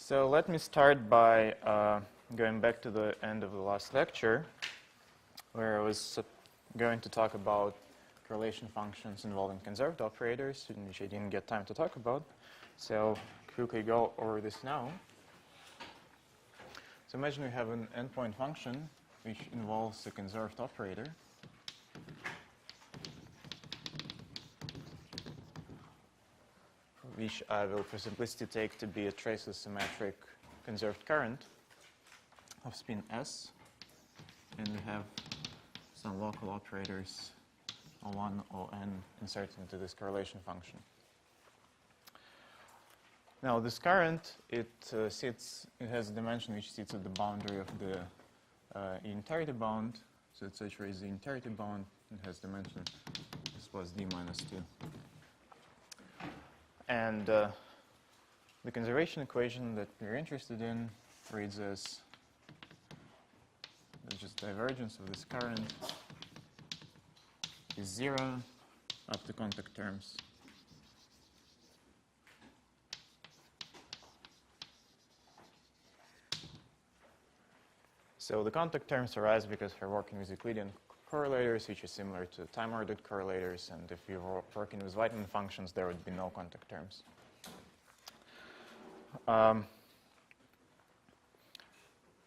So let me start by going back to the end of the last lecture, where I was going to talk about correlation functions involving conserved operators, which I didn't get time to talk about. So I'll quickly go over this now. So imagine we have an endpoint function which involves a conserved operator. Which I will, for simplicity, take to be a traceless symmetric conserved current of spin S. And we have some local operators O1, On inserted into this correlation function. Now, this current, it has a dimension which sits at the boundary of the unitarity bound. So it saturates the unitarity bound and has dimension S plus D minus 2. And the conservation equation that we're interested in reads as just divergence of this current is 0 up to contact terms. So the contact terms arise because we're working with Euclidean correlators, which is similar to time-ordered correlators, and if you were working with Weidmann functions, there would be no contact terms.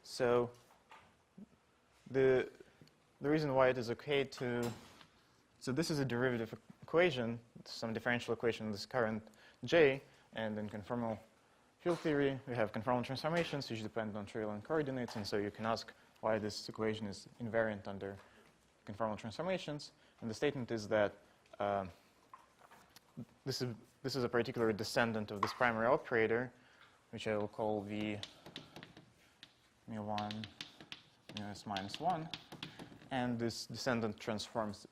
So the reason why it is okay to, so this is a derivative equation, some differential equation of this current J, and in conformal field theory, we have conformal transformations which depend on trivial and coordinates, and so you can ask why this equation is invariant under conformal transformations, and the statement is that this is a particular descendant of this primary operator, which I will call V mu1 mu s minus 1, and this descendant transforms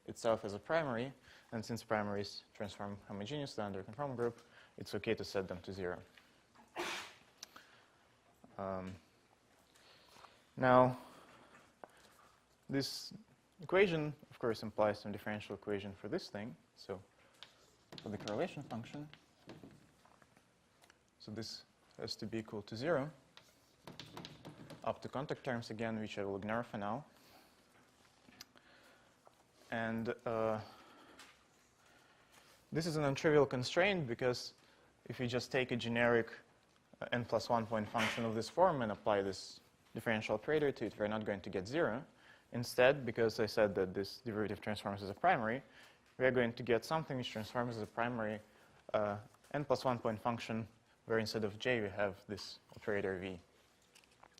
itself as a primary, and since primaries transform homogeneously under a conformal group, it's okay to set them to 0. Now, this equation, of course, implies some differential equation for this thing. So for the correlation function, so this has to be equal to 0 up to contact terms again, which I will ignore for now. And this is an untrivial constraint because if you just take a generic n plus 1 point function of this form and apply this differential operator to it, we're not going to get 0. Instead, because I said that this derivative transforms as a primary, we are going to get something which transforms as a primary n plus 1 point function, where instead of j we have this operator v.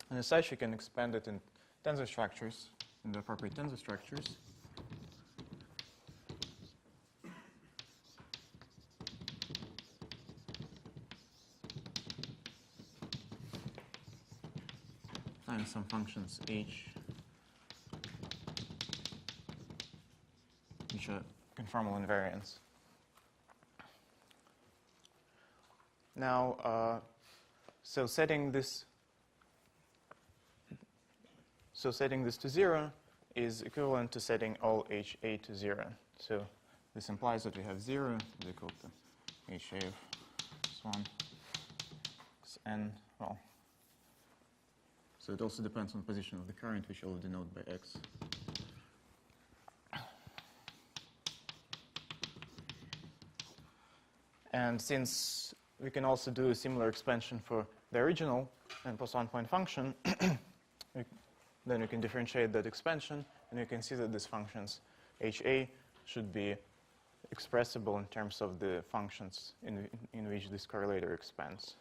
And as such, you can expand it in tensor structures, in the appropriate tensor structures. Times some functions h, which are conformal invariants. Now, so setting this to 0 is equivalent to setting all HA to 0. So this implies that we have 0 is equal to HA of +1 n, well. So it also depends on the position of the current, which I will denote by x. And since we can also do a similar expansion for the original n plus 1 point function, then we can differentiate that expansion, and you can see that these functions HA should be expressible in terms of the functions in which this correlator expands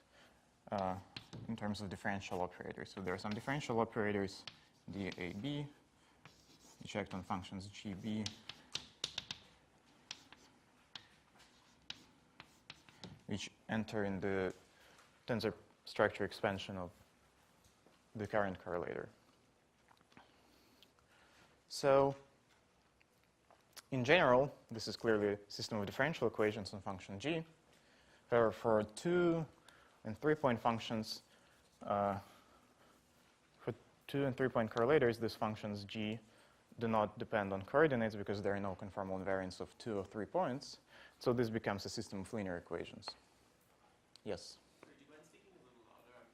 in terms of differential operators. So there are some differential operators, DAB, which act on functions GB, which enter in the tensor structure expansion of the current correlator. So in general, this is clearly a system of differential equations on function g. However, for 2 and 3 point functions, for 2 and 3 point correlators, these functions g do not depend on coordinates because there are no conformal invariants of 2 or 3 points. So this becomes a system of linear equations. Yes? Do you mind speaking a little louder?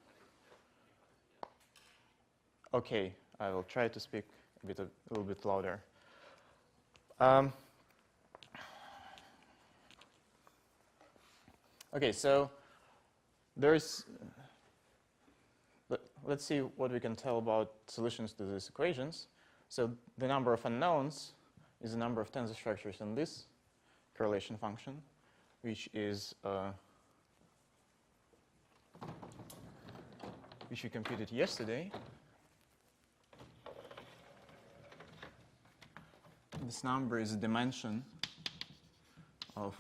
Okay, I will try to speak a little bit louder. Okay, so let's see what we can tell about solutions to these equations. So the number of unknowns is the number of tensor structures in this correlation function, which we computed yesterday. This number is a dimension of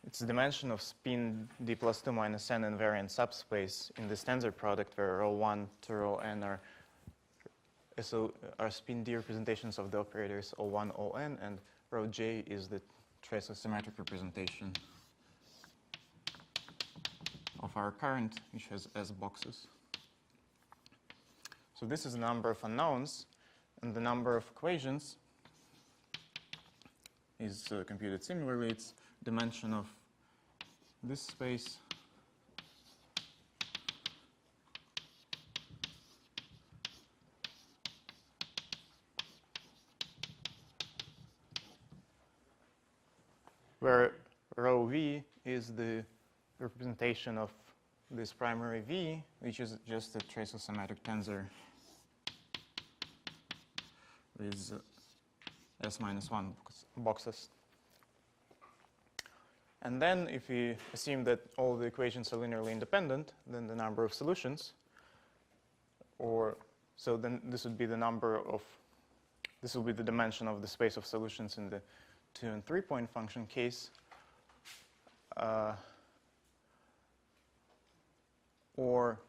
it's the dimension of spin d plus 2 minus n invariant subspace in this tensor product where rho 1 to rho n are spin d representations of the operators O1, On, and rho j is the trace-symmetric representation of our current, which has S boxes. So this is the number of unknowns, and the number of equations is computed similarly. It's dimension of this space where rho v is the representation of this primary v, which is just a trace-symmetric tensor with S minus 1 boxes. And then if we assume that all the equations are linearly independent, then the number of solutions, so then this would be the this will be the dimension of the space of solutions in the 2 and 3 point function case. Or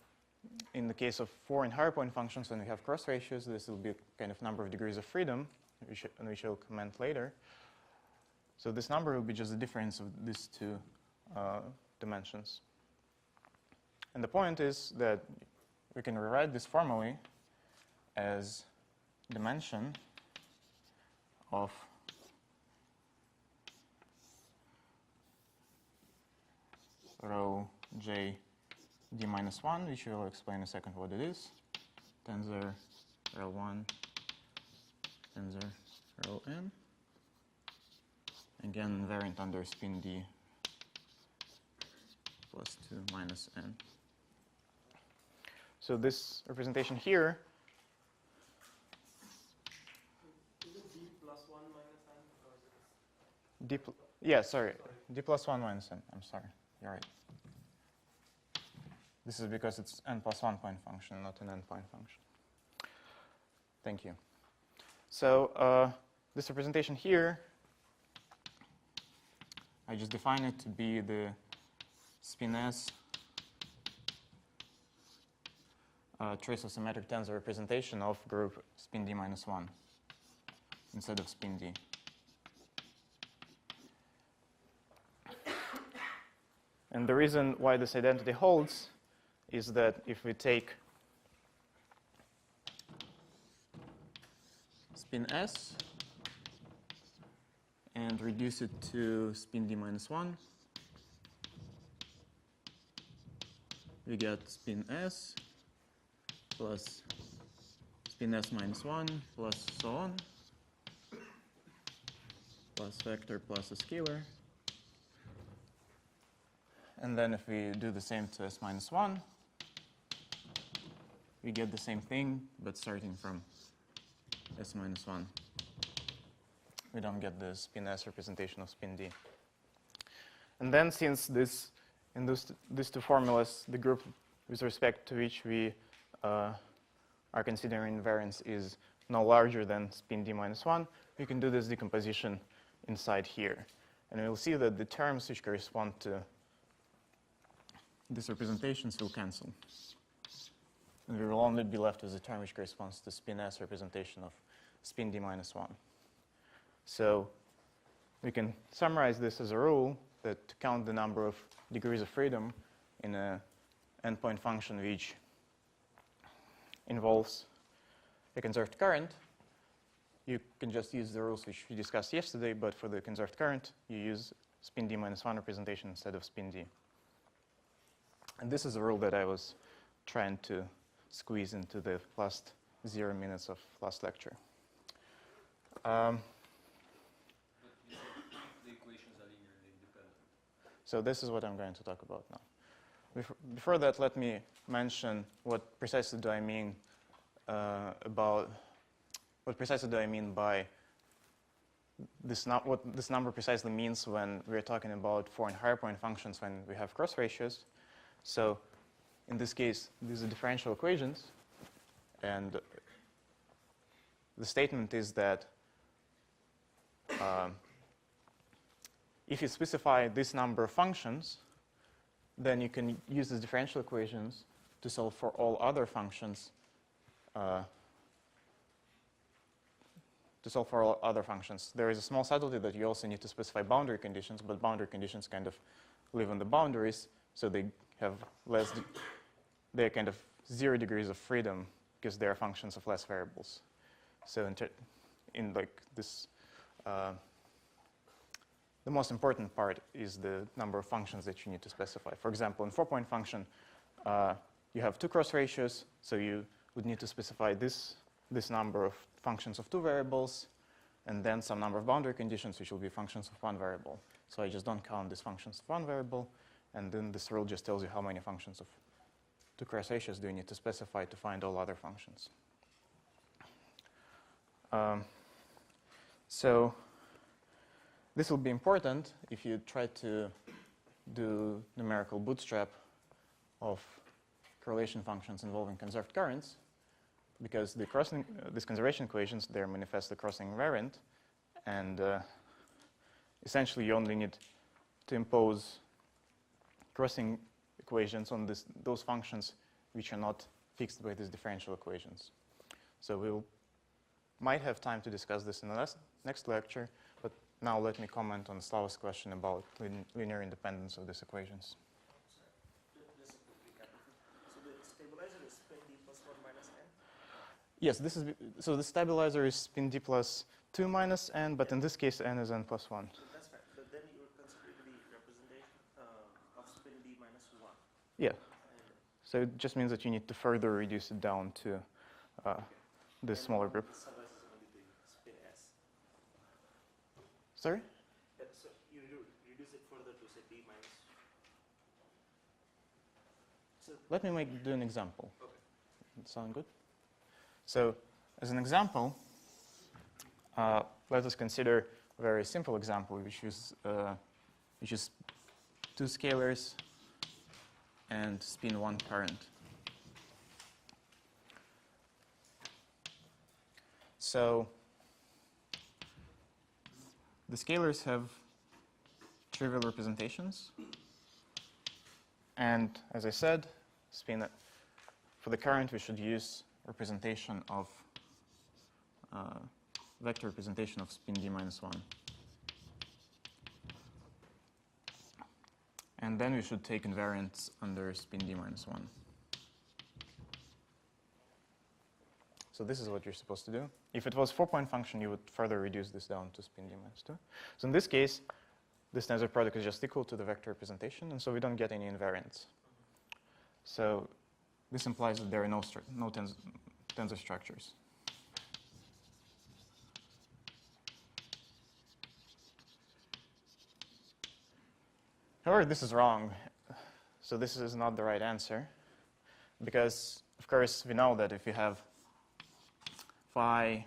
in the case of 4 and higher point functions, when we have cross ratios, this will be a kind of number of degrees of freedom, which we shall comment later. So this number will be just the difference of these two dimensions. And the point is that we can rewrite this formally as dimension of rho j d minus 1, which we'll explain in a second what it is. Tensor L1, tensor rho n. Again, invariant under spin d plus 2 minus n. So this representation here. Is it d plus 1 minus n? D plus 1 minus n. I'm sorry. You're right. This is because it's n plus 1 point function, not an n point function. Thank you. So this representation here, I just define it to be the spin S trace-symmetric tensor representation of group spin d minus 1 instead of spin d. And the reason why this identity holds is that if we take spin S and reduce it to spin d minus 1, we get spin S plus spin S minus 1 plus so on, plus vector plus a scalar. And then if we do the same to S minus 1, we get the same thing, but starting from S minus 1. We don't get the spin S representation of spin D. And then since in these two formulas, the group with respect to which we are considering invariance is no larger than spin D minus 1, we can do this decomposition inside here. And we'll see that the terms which correspond to these representations will cancel. And we will only be left with a term which corresponds to spin S representation of spin D minus 1. So we can summarize this as a rule that to count the number of degrees of freedom in an n-point function which involves a conserved current, you can just use the rules which we discussed yesterday, but for the conserved current, you use spin d minus 1 representation instead of spin d. And this is a rule that I was trying to squeeze into the last 0 minutes of last lecture. But you said the equations are linearly independent. So this is what I'm going to talk about now. Before that, let me mention what precisely do I mean by this what this number precisely means when we're talking about 4 and higher point functions when we have cross ratios. So in this case, these are differential equations, and the statement is that if you specify this number of functions, then you can use these differential equations to solve for all other functions. There is a small subtlety that you also need to specify boundary conditions, but boundary conditions kind of live on the boundaries, so they have they're kind of 0 degrees of freedom because they are functions of less variables. So in like this, the most important part is the number of functions that you need to specify. For example, in 4-point function, you have 2 cross ratios, so you would need to specify this number of functions of 2 variables, and then some number of boundary conditions, which will be functions of 1 variable. So I just don't count these functions of 1 variable, and then this rule just tells you how many functions of 2 cross ratios do you need to specify to find all other functions. So this will be important if you try to do numerical bootstrap of correlation functions involving conserved currents, because these conservation equations, they're manifestly crossing invariant, and essentially you only need to impose crossing equations on those functions which are not fixed by these differential equations. So we might have time to discuss this in the next lecture, but now let me comment on Slava's question about linear independence of these equations. Just a quick recap. So the stabilizer is spin d plus 1 minus n? Yes, so the stabilizer is spin d plus 2 minus n, but in this case n is n plus 1. That's right. But then you would consider the representation of spin d minus 1. Yeah. So it just means that you need to further reduce it down to this smaller group. Otherwise it's going to be spin s. Sorry? So you reduce it further to say d minus. So Let me do an example. okay. That sound good? So as an example, let us consider a very simple example, which is 2 scalars and spin 1 current. So the scalars have trivial representations, and as I said, for the current we should use representation of vector representation of spin d minus 1. And then we should take invariants under spin d minus 1. So this is what you're supposed to do. If it was 4-point function, you would further reduce this down to spin d minus 2. So in this case, this tensor product is just equal to the vector representation, and so we don't get any invariants. So this implies that there are no tensor structures. However, this is wrong. So this is not the right answer, because, of course, we know that if you have phi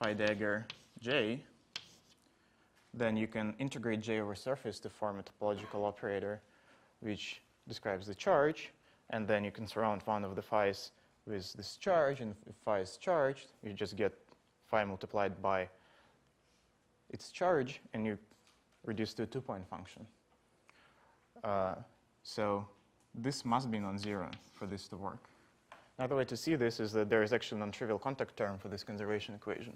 dagger j, then you can integrate j over surface to form a topological operator which describes the charge, and then you can surround one of the phi's with this charge, and if phi is charged, you just get phi multiplied by its charge, and you reduce to a 2-point function. So this must be non-zero for this to work. Another way to see this is that there is actually a non-trivial contact term for this conservation equation.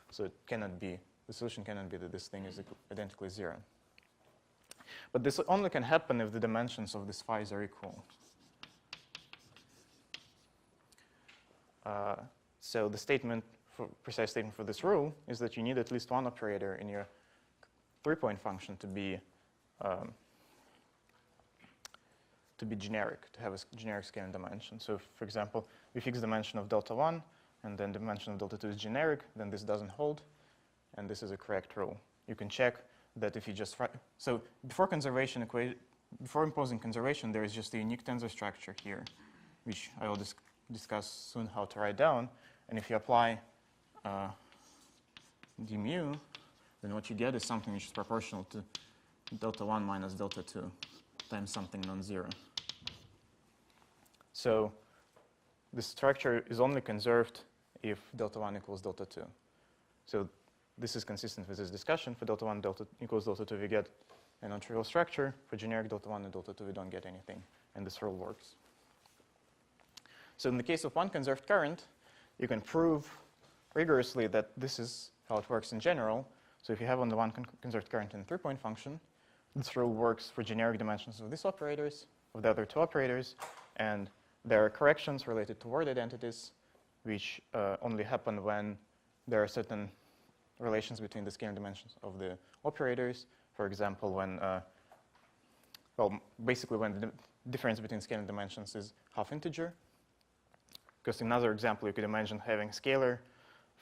So it cannot be, the solution cannot be that this thing is identically 0. But this only can happen if the dimensions of these phi's are equal. So the precise statement for this rule is that you need at least one operator in your 3-point function to be generic, to have a generic scaling dimension. So for example, we fix dimension of delta 1, and then dimension of delta 2 is generic, then this doesn't hold, and this is a correct rule. You can check that if you just so before imposing conservation, there is just a unique tensor structure here, which I will discuss soon how to write down. And if you apply d mu, then what you get is something which is proportional to delta 1 minus delta 2 times something non-zero. So this structure is only conserved if delta 1 equals delta 2. So this is consistent with this discussion. For delta 1 equals delta 2, we get a non-trivial structure. For generic delta 1 and delta 2, we don't get anything. And this rule works. So in the case of one conserved current, you can prove rigorously that this is how it works in general. So if you have on the one conserved current in a 3-point function, this rule works for generic dimensions of these operators, of the other two operators, and there are corrections related to word identities, which only happen when there are certain relations between the scaling dimensions of the operators. For example, when, basically when the difference between scaling dimensions is half integer. Because in another example, you could imagine having scalar,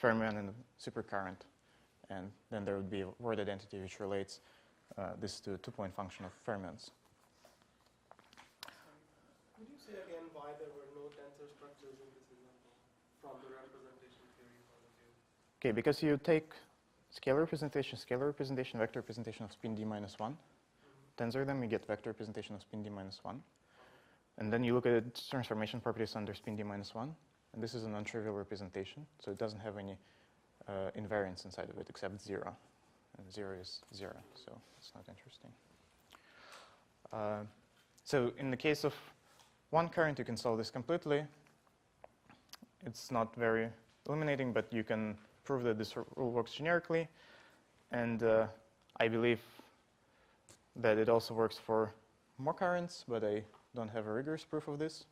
fermion, and supercurrent. And then there would be a word identity which relates this to a 2-point function of fermions. Could you say again why there were no tensor structures in this example from the representation theory point of view? Okay, because you take scalar representation, vector representation of spin d minus 1, tensor them, you get vector representation of spin d minus 1. And then you look at its transformation properties under spin d minus 1. And this is a non-trivial representation, so it doesn't have any invariance inside of it except 0. And 0 is 0, so it's not interesting. So in the case of one current, you can solve this completely. It's not very illuminating, but you can prove that this rule works generically. And I believe that it also works for more currents, but I don't have a rigorous proof of this.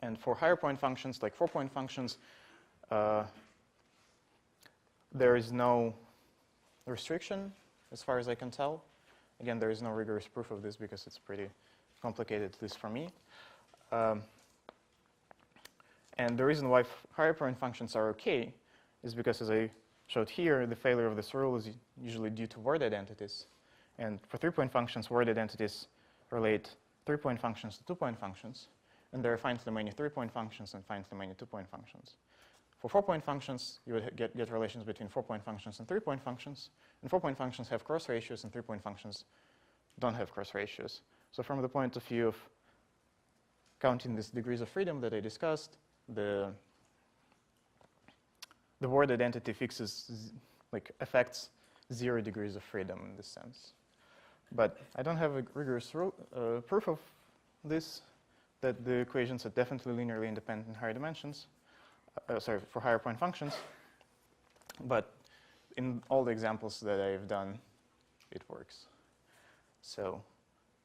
And for higher point functions, like 4-point functions, there is no restriction, as far as I can tell. Again, there is no rigorous proof of this because it's pretty complicated, at least for me. And the reason why higher point functions are okay is because, as I showed here, the failure of this rule is usually due to word identities. And for 3-point functions, word identities relate 3-point functions to 2-point functions. And there are finitely many 3-point functions and finitely many 2-point functions. For 4-point functions, you would get relations between 4-point functions and 3-point functions. And 4-point functions have cross ratios, and 3-point functions don't have cross ratios. So from the point of view of counting these degrees of freedom that I discussed, the word identity affects 0 degrees of freedom in this sense. But I don't have a rigorous proof of this, that the equations are definitely linearly independent in higher dimensions. For higher point functions. But in all the examples that I've done, it works. So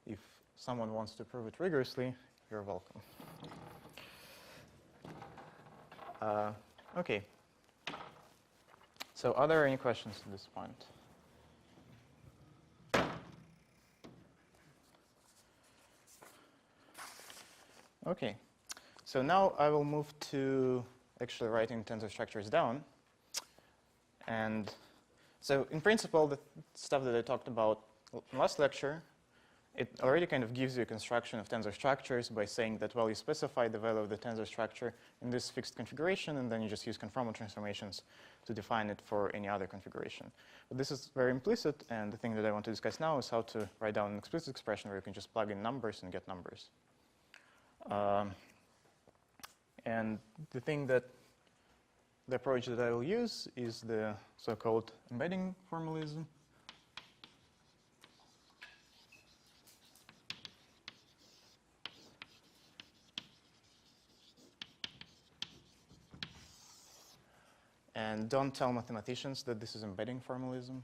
if someone wants to prove it rigorously, you're welcome. Okay. So are there any questions at this point? Okay. So now I will move to actually writing tensor structures down. And so in principle, the stuff that I talked about in last lecture, it already kind of gives you a construction of tensor structures by saying that, well, you specify the value of the tensor structure in this fixed configuration, and then you just use conformal transformations to define it for any other configuration. But this is very implicit, and the thing that I want to discuss now is how to write down an explicit expression where you can just plug in numbers and get numbers. And the approach that I will use is the so-called embedding formalism. And don't tell mathematicians that this is embedding formalism,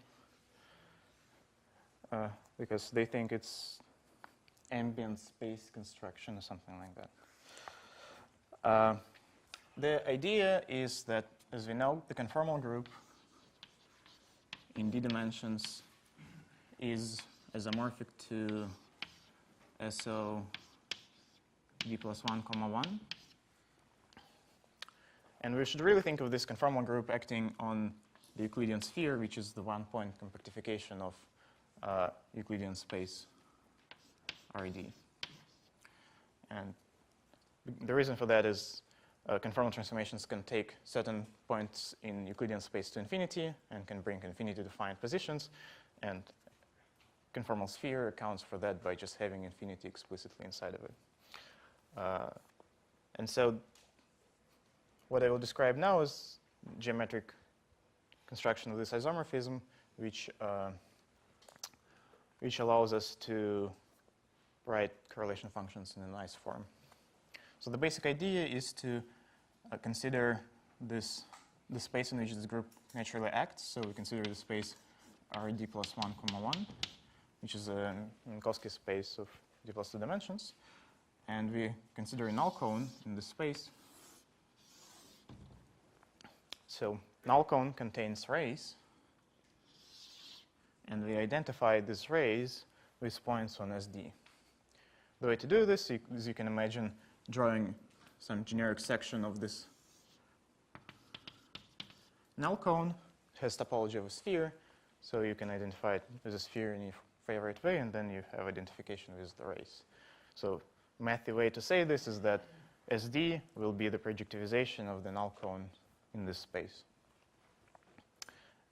because they think it's ambient space construction or something like that. the idea is that, as we know, the conformal group in d dimensions is isomorphic to SO d plus 1, comma 1. And we should really think of this conformal group acting on the Euclidean sphere, which is the one-point compactification of Euclidean space RD. And the reason for that is conformal transformations can take certain points in Euclidean space to infinity and can bring infinity-defined positions. And conformal sphere accounts for that by just having infinity explicitly inside of it. And so what I will describe now is geometric construction of this isomorphism, which allows us to write correlation functions in a nice form. So the basic idea is to consider the space in which this group naturally acts. So we consider the space RD plus 1, comma 1, which is a Minkowski space of d plus 2 dimensions. And we consider a null cone in this space. So null cone contains rays. And we identify these rays with points on SD. The way to do this is you can imagine drawing some generic section of this null cone. It has topology of a sphere, so you can identify it as a sphere in your favorite way, and then you have identification with the rays. So mathy way to say this is that SD will be the projectivization of the null cone in this space.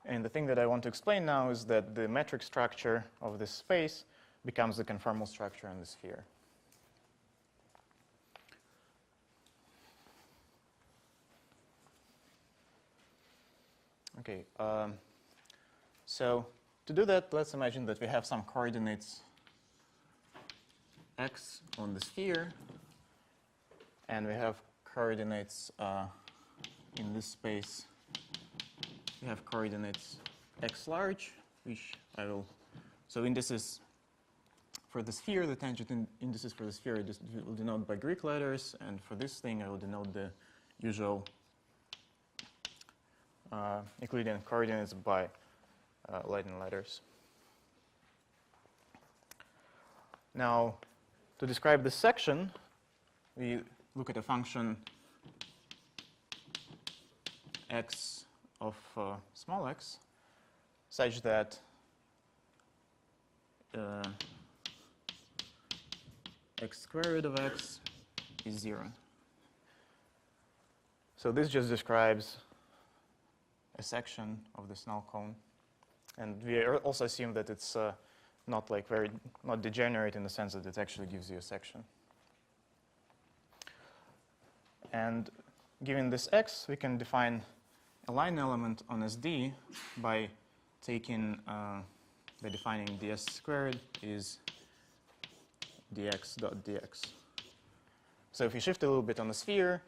And the thing that I want to explain now is that the metric structure of this space becomes the conformal structure in the sphere. Okay, so to do that, let's imagine that we have some coordinates x on the sphere, and we have coordinates in this space. We have coordinates x large, which I will, so indices for the sphere, the tangent indices for the sphere I will denote by Greek letters, and for this thing I will denote the usual Euclidean coordinates by Latin letters. Now, to describe this section, we look at a function x of small x such that x squared of x is 0. So this just describes a section of this null cone. And we also assume that it's not degenerate in the sense that it actually gives you a section. And given this x, we can define a line element on SD by defining ds squared is dx dot dx. So if you shift a little bit on the sphere,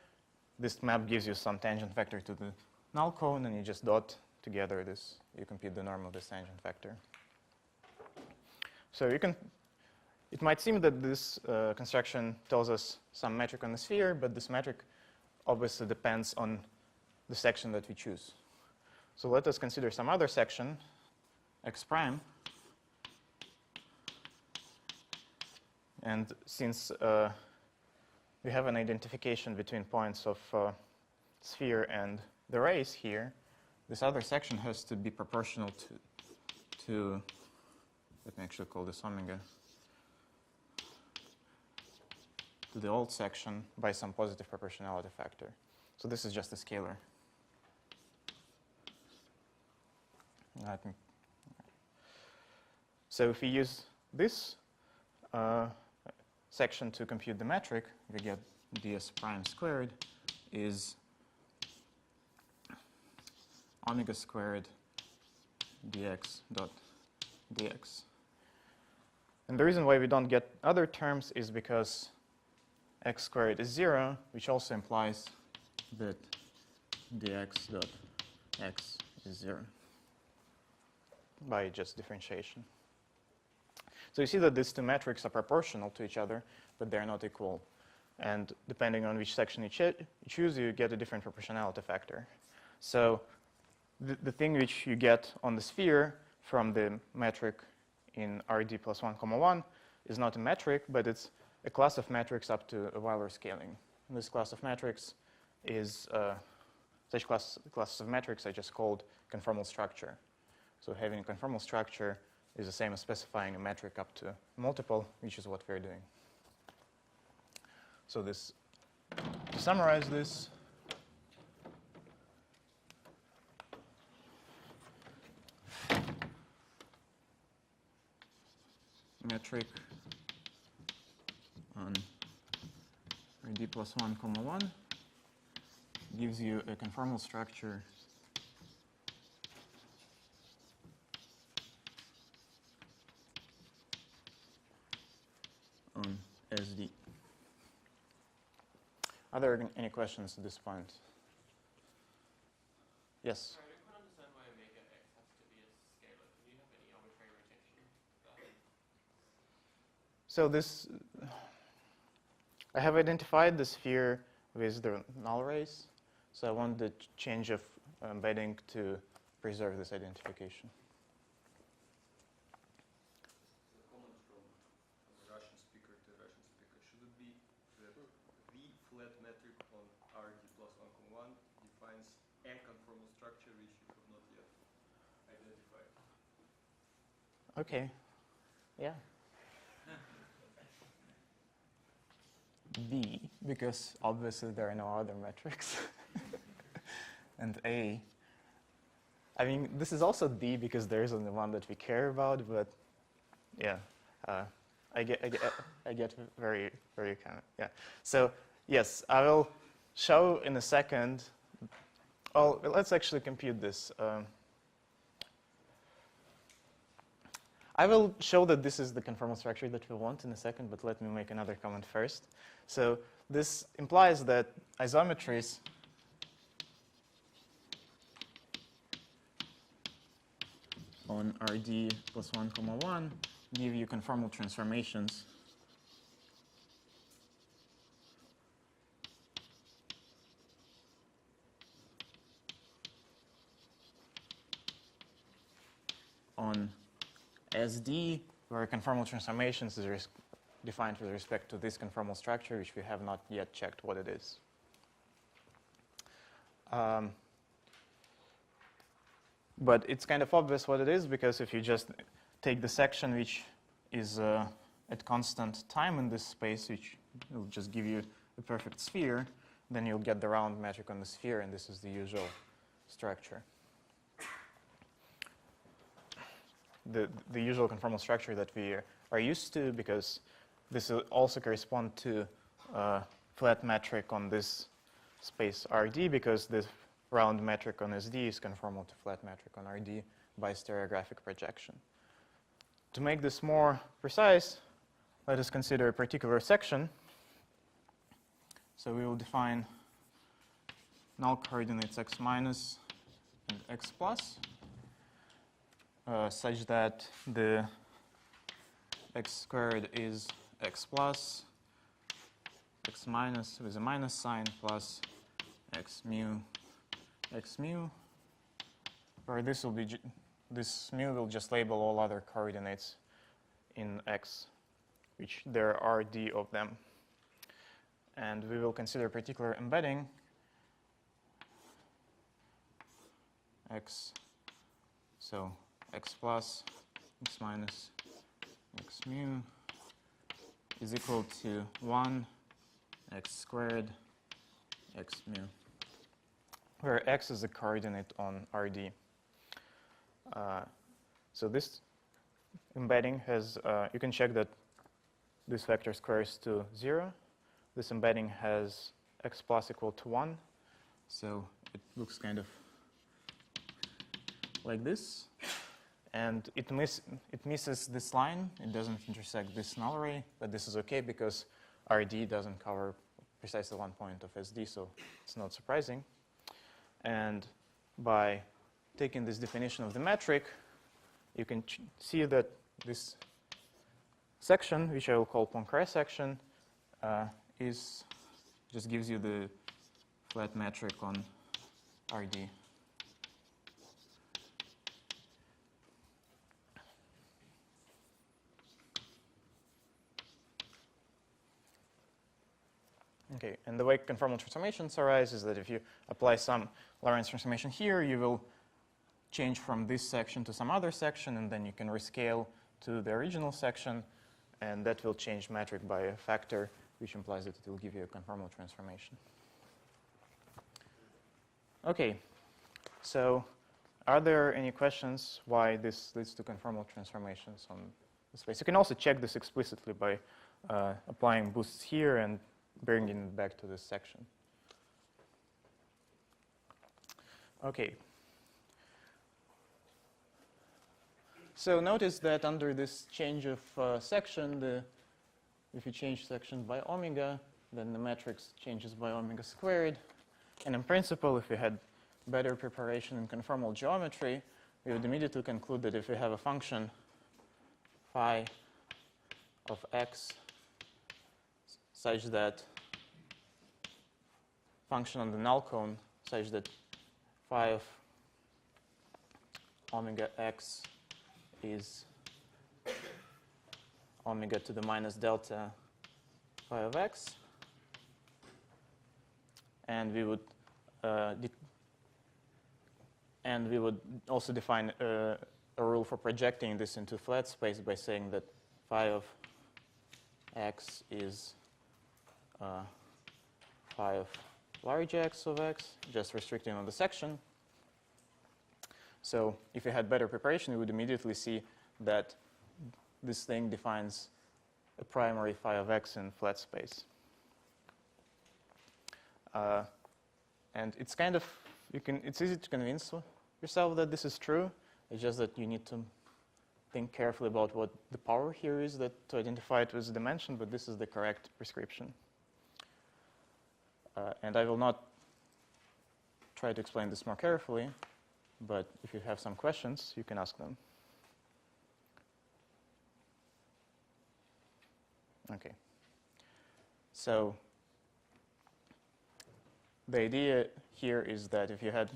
this map gives you some tangent vector to the null cone, and you just dot together this. You compute the norm of this tangent vector. So it might seem that this construction tells us some metric on the sphere, but this metric obviously depends on the section that we choose. So let us consider some other section, x prime. And since we have an identification between points of sphere and the rays here, this other section has to be proportional to let me actually call this omega, to the old section by some positive proportionality factor. So this is just a scalar. So if we use this section to compute the metric, we get ds prime squared is omega squared dx dot dx. And the reason why we don't get other terms is because x squared is 0, which also implies that dx dot x is 0 by just differentiation. So you see that these two metrics are proportional to each other, but they're not equal. And depending on which section you choose, you get a different proportionality factor. So the thing which you get on the sphere from the metric in RD plus 1, 1 is not a metric, but it's a class of metrics up to a Euler scaling. And this class of metrics is, such classes of metrics I just called conformal structure. So having a conformal structure is the same as specifying a metric up to a multiple, which is what we're doing. So this, to summarize this, metric on RD plus 1, 1 gives you a conformal structure on SD. Are there any questions at this point? Yes? Sorry, I couldn't understand why omega x has to be a scalar. Do you have any arbitrary rotation? So this, I have identified the sphere with the null race. So I want the change of embedding to preserve this identification. The comment from a Russian speaker to Russian speaker, should it be that the flat metric on RD plus 1, 1 defines a conformal structure which you have not yet identified? Okay. Yeah. B, because obviously there are no other metrics. And A, I mean, this is also D because there isn't the one that we care about, but yeah, I get very, very kind of, yeah. So yes, I will show in a second. Oh, let's actually compute this. I will show that this is the conformal structure that we want in a second, but let me make another comment first. So this implies that isometries on RD plus 1, 1 give you conformal transformations on SD, where conformal transformations is defined with respect to this conformal structure, which we have not yet checked what it is. But it's kind of obvious what it is, because if you just take the section which is at constant time in this space, which will just give you a perfect sphere, then you'll get the round metric on the sphere, and this is the usual structure. The usual conformal structure that we are used to, because this will also correspond to flat metric on this space RD, because this round metric on SD is conformal to flat metric on RD by stereographic projection. To make this more precise, let us consider a particular section. So we will define null coordinates x minus and x plus, such that the x squared is x plus, x minus with a minus sign, plus x mu, where this will be this mu will just label all other coordinates in x, which there are d of them. And we will consider a particular embedding x, so x plus, x minus, x mu is equal to 1 x squared x mu, where x is the coordinate on RD. So this embedding has, you can check that this vector squares to 0. This embedding has x plus equal to 1. So it looks kind of like this. And it misses this line. It doesn't intersect this null array, but this is okay because RD doesn't cover precisely one point of SD, so it's not surprising. And by taking this definition of the metric, you can see that this section, which I will call Poincare section, is just gives you the flat metric on RD. Okay, and the way conformal transformations arise is that if you apply some Lorentz transformation here, you will change from this section to some other section, and then you can rescale to the original section, and that will change metric by a factor, which implies that it will give you a conformal transformation. Okay, so are there any questions why this leads to conformal transformations on the space? You can also check this explicitly by applying boosts here and bringing it back to this section. Okay. So notice that under this change of section, if you change section by omega, then the matrix changes by omega squared. And in principle, if we had better preparation in conformal geometry, we would immediately conclude that if we have a function phi of x such that function on the null cone such that phi of omega x is omega to the minus delta phi of x, and we would also define a rule for projecting this into flat space by saying that phi of x is phi of large x of x, just restricting on the section. So if we had better preparation, we would immediately see that this thing defines a primary phi of x in flat space. And it's kind of, it's easy to convince yourself that this is true. It's just that you need to think carefully about what the power here is to identify it with a dimension, but this is the correct prescription. And I will not try to explain this more carefully, but if you have some questions, you can ask them. Okay. So the idea here is that if you had,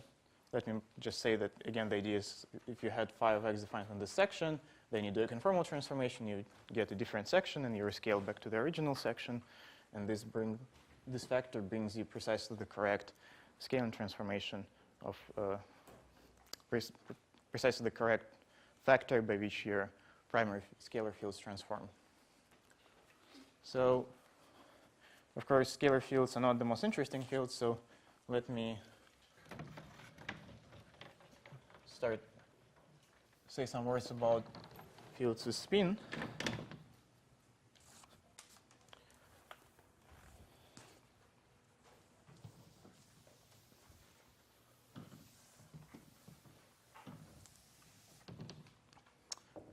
let me just say that again, the idea is if you had phi of x defined on this section, then you do a conformal transformation, you get a different section, and you rescale back to the original section, and this factor brings you precisely the correct scaling transformation of precisely the correct factor by which your primary scalar fields transform. So, of course, scalar fields are not the most interesting fields, so let me say some words about fields with spin.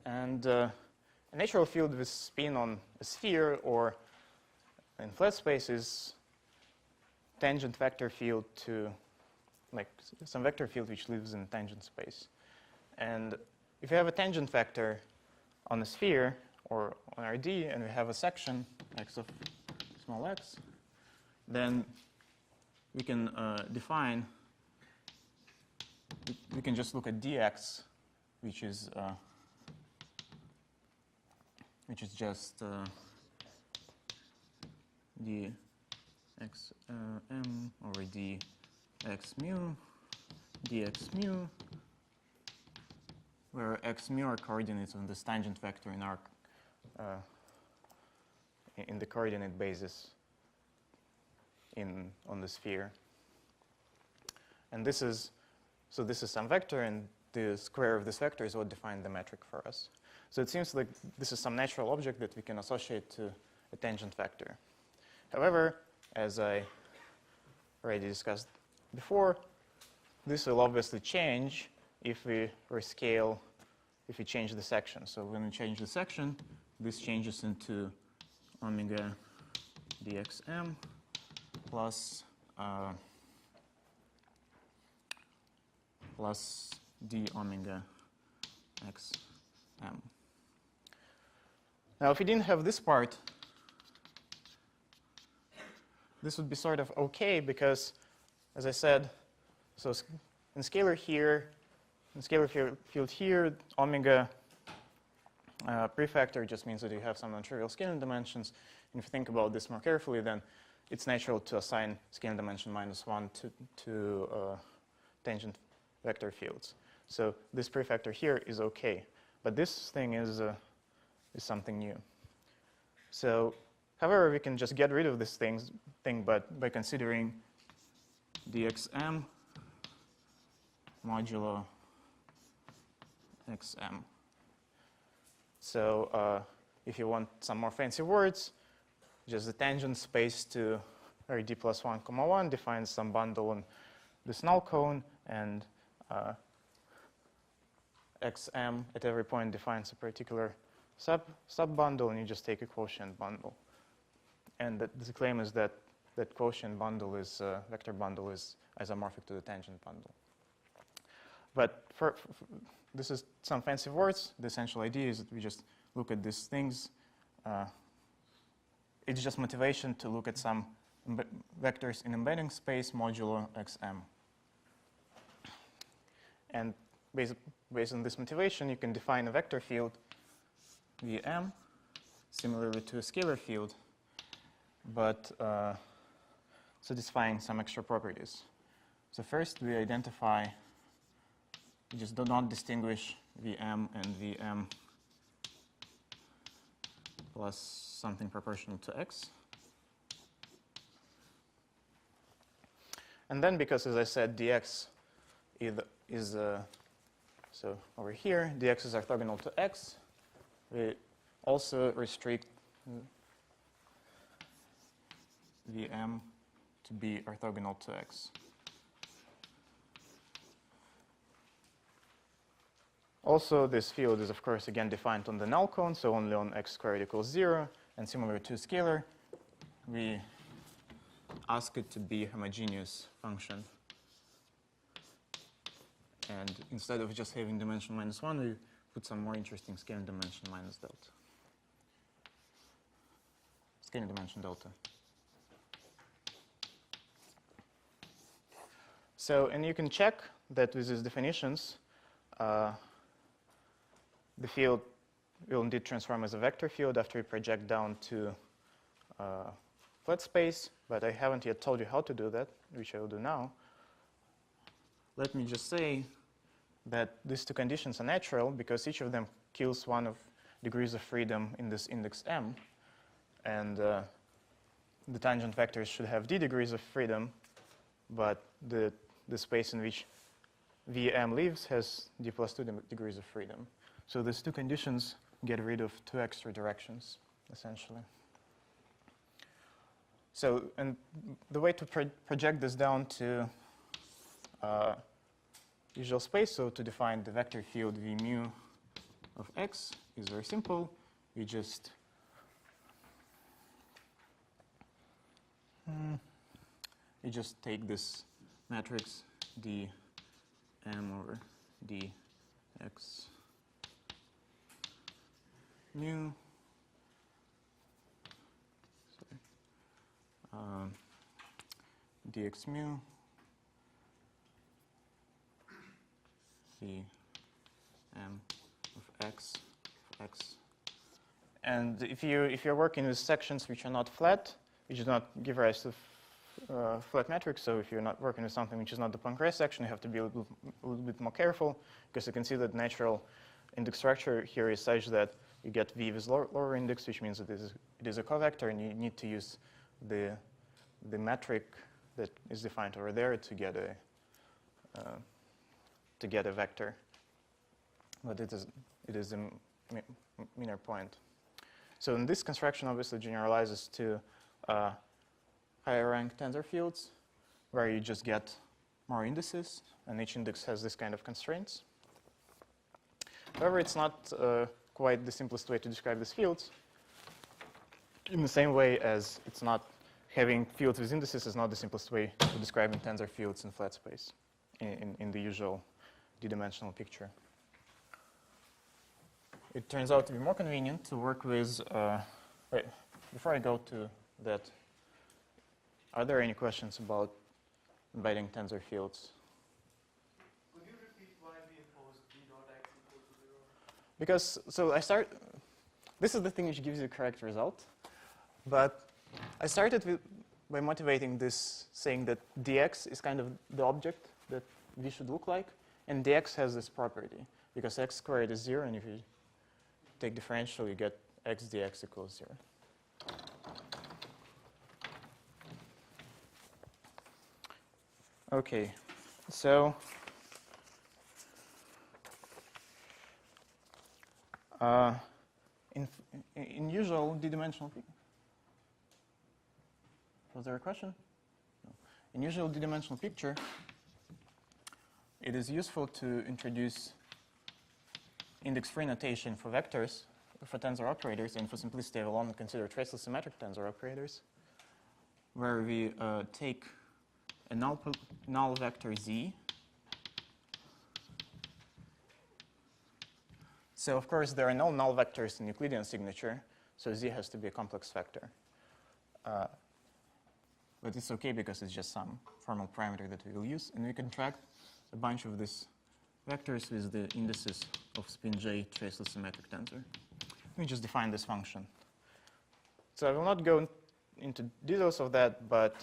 And a natural field with spin on a sphere or in flat space is tangent vector field to like some vector field which lives in tangent space. And if you have a tangent vector on a sphere or on RD and we have a section x of small x, then we can define, we can just look at dx, which is just dxm over dx mu, dx mu, where x mu are coordinates on this tangent vector in our in the coordinate basis on the sphere. And this is some vector, and the square of this vector is what defined the metric for us. So it seems like this is some natural object that we can associate to a tangent vector. However, as I already discussed before, this will obviously change if we rescale, if we change the section. So when we change the section, this changes into omega dxm plus d omega xm. Now, if we didn't have this part, this would be sort of okay because, as I said, so in scalar here, in scalar field here, omega prefactor just means that you have some non-trivial scaling dimensions. And if you think about this more carefully, then it's natural to assign scaling dimension -1 to tangent vector fields. So this prefactor here is okay, but this thing is something new. So, however, we can just get rid of this thing, but by considering dxm modulo xm. So if you want some more fancy words, just the tangent space to RD plus 1, 1 defines some bundle on this null cone, and xm at every point defines a particular sub-bundle, and you just take a quotient bundle. And the claim is that that quotient bundle is, vector bundle is isomorphic to the tangent bundle. But this is some fancy words. The essential idea is that we just look at these things. It's just motivation to look at some vectors in embedding space modulo xm. And based on this motivation, you can define a vector field Vm similarly to a scalar field, but satisfying some extra properties. So first we identify, we just do not distinguish Vm and Vm plus something proportional to x. And then, because as I said, dx is so over here, dx is orthogonal to x, we also restrict Vm to be orthogonal to x. Also, this field is, of course, again defined on the null cone, so only on x squared equals 0. And similar to scalar, we ask it to be a homogeneous function. And instead of just having dimension -1, we put some more interesting scaling dimension minus delta. Scaling dimension delta. So, and you can check that with these definitions, the field will indeed transform as a vector field after we project down to flat space, but I haven't yet told you how to do that, which I will do now. Let me just say that these two conditions are natural because each of them kills one of degrees of freedom in this index m, and the tangent vectors should have d degrees of freedom, but the space in which Vm lives has d plus 2 degrees of freedom. So these two conditions get rid of two extra directions, essentially. So, and the way to project this down to usual space, so to define the vector field V mu of x is very simple. We just take this matrix dm over dx mu, dx mu v m of x, and if you're working with sections which are not flat, which do not give rise to flat metrics, so if you're not working with something which is not the Poincare section, you have to be a little bit more careful, because you can see that natural index structure here is such that you get v with lower index, which means that it is a covector, and you need to use the metric that is defined over there to get a vector. But it is a minor point. So in this construction, obviously generalizes to higher rank tensor fields, where you just get more indices, and each index has this kind of constraints. However, it's not quite the simplest way to describe these fields. In the same way as it's not having fields with indices is not the simplest way to describing tensor fields in flat space in the usual d-dimensional picture. It turns out to be more convenient to work with, wait, before I go to that, Are there any questions about embedding tensor fields? Could you repeat why we impose d dot x equal to 0? Because, this is the thing which gives you the correct result. But I started by motivating this, saying that dx is kind of the object that v should look like. And dx has this property, because x squared is 0, and if you take differential, you get x dx equals 0. Okay, so in usual d-dimensional picture, was there a question? No. In usual d-dimensional picture, it is useful to introduce index-free notation for vectors, for tensor operators, and for simplicity I will only consider traceless symmetric tensor operators, where we take a null vector z. So of course there are no null vectors in Euclidean signature, so z has to be a complex vector. But it's okay because it's just some formal parameter that we will use, and we contract a bunch of these vectors with the indices of spin j traceless symmetric tensor. We just define this function. So I will not go into details of that, but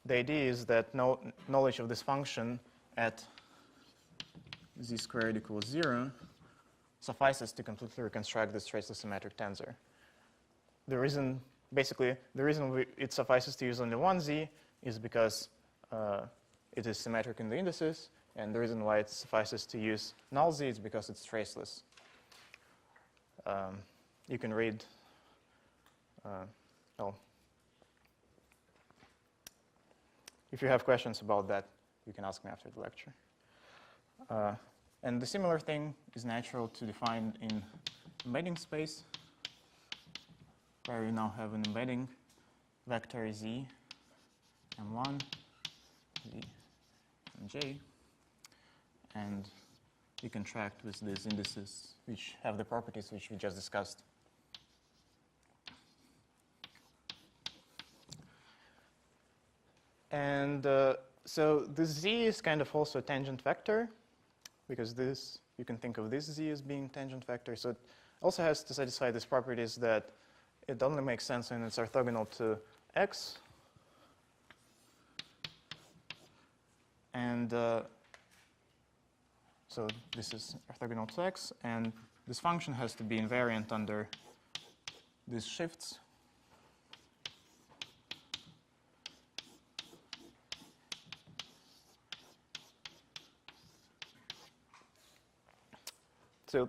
the idea is that knowledge of this function at z squared equals 0 suffices to completely reconstruct this traceless symmetric tensor. The reason it suffices to use only one z is because it is symmetric in the indices, and the reason why it suffices to use null z is because it's traceless. You can read, if you have questions about that, you can ask me after the lecture. And the similar thing is natural to define in embedding space, where we now have an embedding vector z, m1, z, and j, and we contract with these indices which have the properties which we just discussed. And so this z is kind of also a tangent vector, because you can think of this z as being tangent vector. So it also has to satisfy these properties that it only makes sense when it's orthogonal to x. And so this is orthogonal to x, and this function has to be invariant under these shifts. So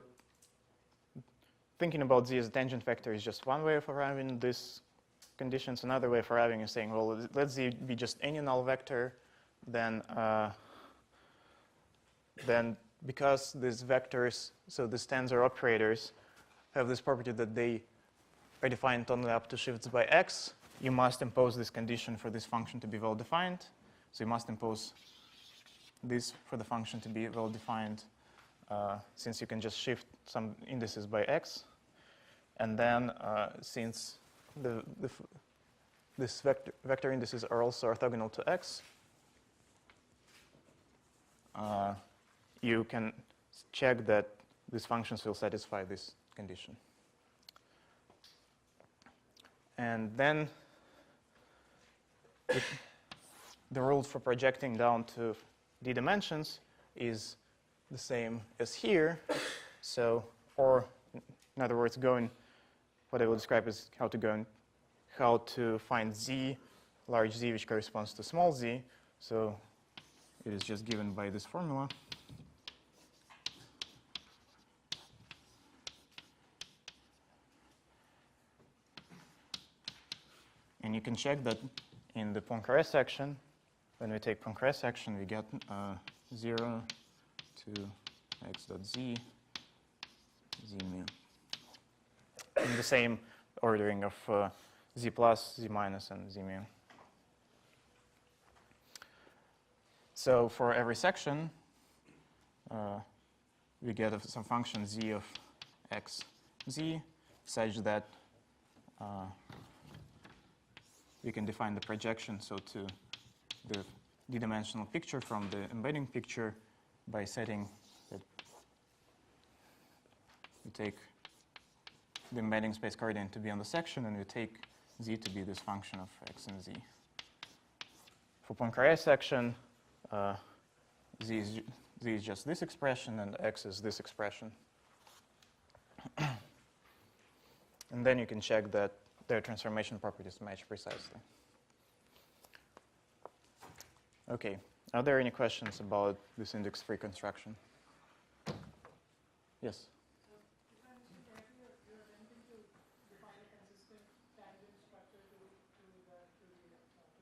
thinking about z as a tangent vector is just one way of arriving at these conditions. Another way of arriving is saying, well, let z be just any null vector, then because these vectors, so these tensor operators, have this property that they are defined only up to shifts by x, you must impose this condition for this function to be well-defined. So you must impose this for the function to be well-defined, since you can just shift some indices by x. And then since this vector indices are also orthogonal to x, you can check that these functions will satisfy this condition. And then the rule for projecting down to d dimensions is the same as here. So, or in other words, what I will describe is how to find z, large z, which corresponds to small z. So it is just given by this formula. And you can check that in the Poincare section, when we take Poincare section, we get 0 to x dot z, z mu. In the same ordering of z plus, z minus, and z mu. So for every section, we get some function z of x z such that we can define the projection, so to the d-dimensional picture from the embedding picture by setting that we take the embedding space coordinate to be on the section, and we take z to be this function of x and z. For Poincare section, z is just this expression, and x is this expression. And then you can check that their transformation properties match precisely. Okay, are there any questions about this index-free construction? Yes? So, if I understand correctly, you're attempting to define a consistent tangent structure to the projection, right?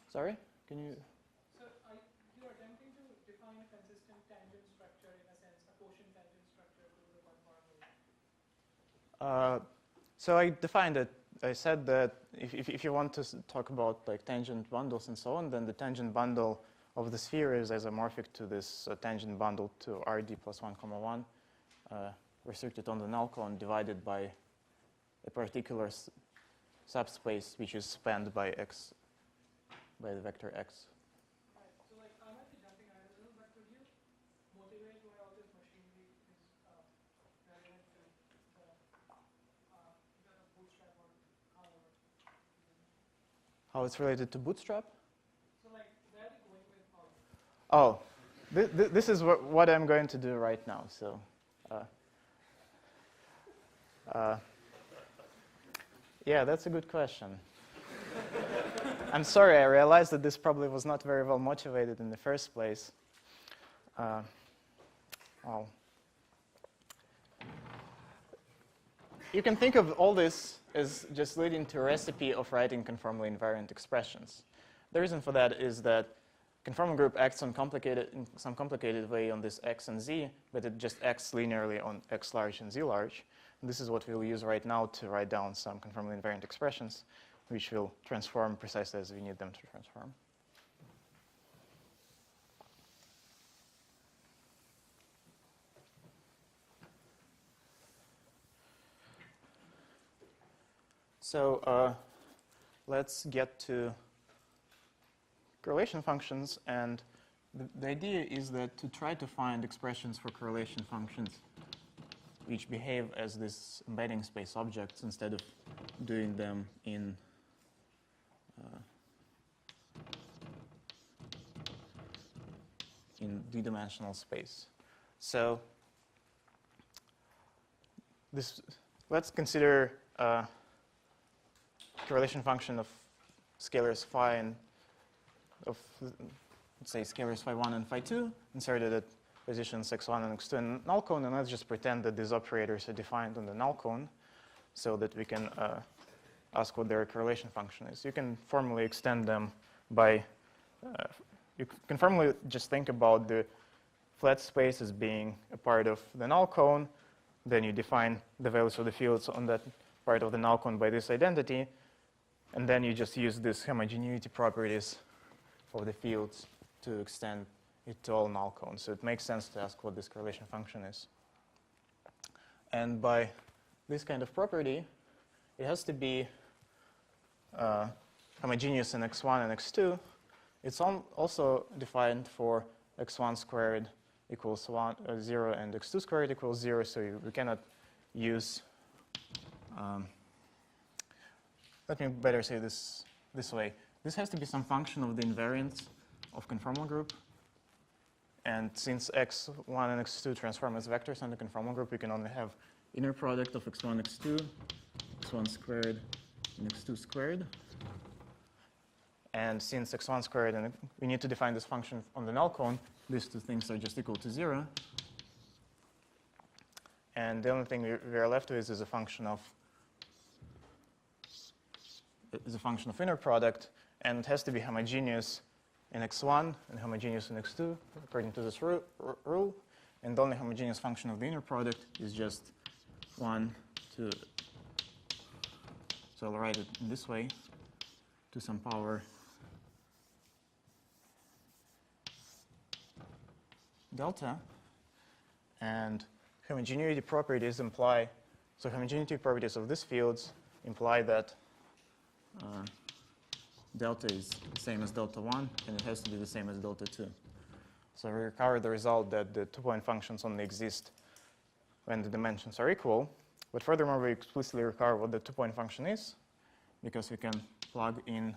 Sorry? Can you? So, you're attempting to define a consistent tangent structure, in a sense, a quotient tangent structure to the conformal. So I defined it. I said that if you want to talk about like tangent bundles and so on, then the tangent bundle of the sphere is isomorphic to this tangent bundle to Rd plus 1, 1, restricted on the null cone divided by a particular subspace which is spanned by x, by the vector x. Right. So, like, I might be jumping ahead a little, but could you motivate why all this machinery is relevant to the Bootstrap or however? How it's related to Bootstrap? So, like, where are they going with all this? Oh, this is what I'm going to do right now. So, yeah, that's a good question. I'm sorry, I realized that this probably was not very well motivated in the first place. Well, you can think of all this as just leading to a recipe of writing conformally invariant expressions. The reason for that is that conformal group acts in some complicated way on this x and z, but it just acts linearly on x large and z large. And this is what we'll use right now to write down some conformally invariant expressions, which will transform precisely as we need them to transform. So let's get to correlation functions. And the idea is that to try to find expressions for correlation functions which behave as this embedding space objects instead of doing them in d-dimensional space. So let's consider a correlation function of scalars phi and of, let's say, scalars phi1 and phi2 inserted at positions x1 and x2 in null cone, and let's just pretend that these operators are defined on the null cone so that we can ask what their correlation function is. You can formally extend them by, you can formally just think about the flat space as being a part of the null cone. Then you define the values of the fields on that part of the null cone by this identity. And then you just use these homogeneity properties of the fields to extend it to all null cones. So it makes sense to ask what this correlation function is. And by this kind of property, it has to be homogeneous in x1 and x2. It's also defined for x1 squared equals 0 and x2 squared equals 0. So we cannot use, let me better say this way. This has to be some function of the invariance of conformal group. And since x1 and x2 transform as vectors on the conformal group, we can only have inner product of x1, x2, x1 squared, and x2 squared. And since x1 squared, and we need to define this function on the null cone, these two things are just equal to 0. And the only thing we are left with is a function of inner product, and it has to be homogeneous in x1 and homogeneous in x2 according to this rule. And the only homogeneous function of the inner product is just 1 to, so I'll write it in this way, to some power delta. And homogeneity properties imply, so homogeneity properties of these fields imply that delta is the same as delta 1, and it has to be the same as delta 2. So we recover the result that the two-point functions only exist when the dimensions are equal. But furthermore, we explicitly recover what the two-point function is, because we can plug in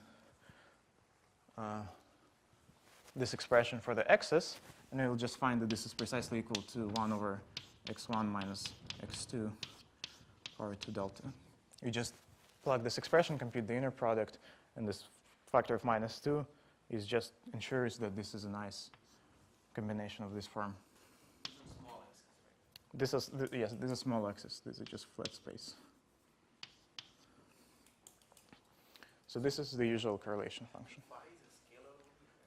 this expression for the x's, and we'll just find that this is precisely equal to 1 over x1 minus x2 power 2 delta. We just plug this expression, compute the inner product, and this factor of minus 2 is just ensures that this is a nice combination of this form. These are small x's, right? Yes, this is small x's. This is just flat space. So this is the usual correlation function. Phi is a scalar over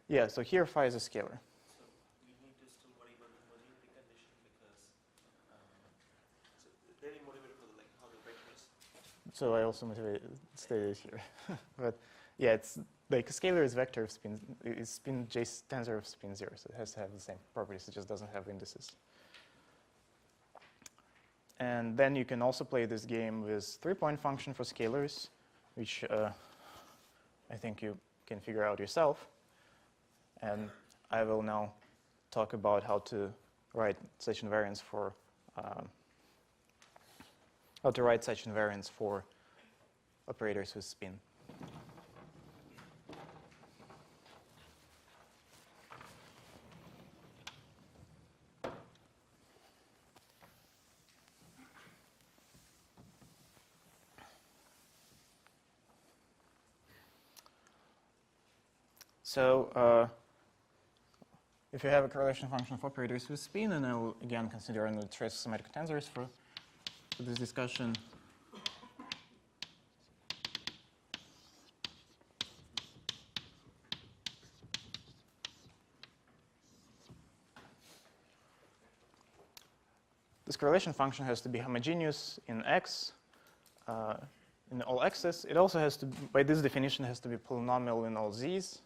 here. Yeah, so here phi is a scalar. So we need to still motivate the condition because so they're motivated for like how the vectors. So I also stated here. But yeah, it's like a scalar is vector of spin, is spin J tensor of spin 0, so it has to have the same properties, it just doesn't have indices. And then you can also play this game with three-point function for scalars, which I think you can figure out yourself. And I will now talk about how to write such invariants for operators with spin. So if you have a correlation function of operators with spin, and I will again consider only trace symmetric tensors for this discussion. This correlation function has to be homogeneous in X, in all X's. It also has to, by this definition, has to be polynomial in all Z's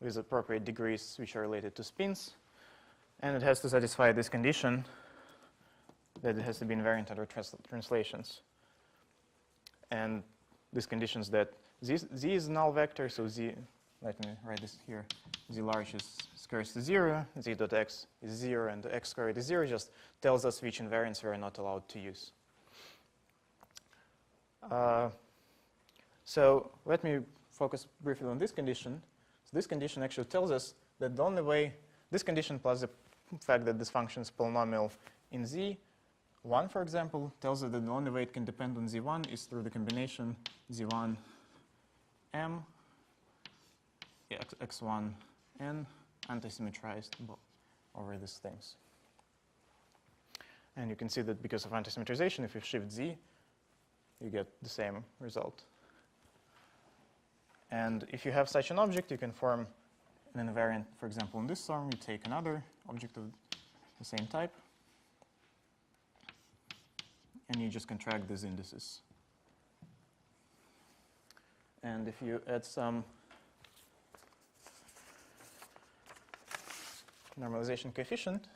with appropriate degrees which are related to spins. And it has to satisfy this condition that it has to be invariant under translations. And this conditions that Z is a null vector, so Z, let me write this here, Z large is squares to 0, Z dot x is 0, and x squared is 0, just tells us which invariants we are not allowed to use. So let me focus briefly on this condition. So this condition actually tells us that the only way, this condition plus the fact that this function is polynomial in Z1, for example, tells us that the only way it can depend on Z1 is through the combination Z1 M, X1 N, antisymmetrized over these things. And you can see that because of antisymmetrization, if you shift Z, you get the same result. And if you have such an object, you can form an invariant, for example, in this form. You take another object of the same type, and you just contract these indices. And if you add some normalization coefficient,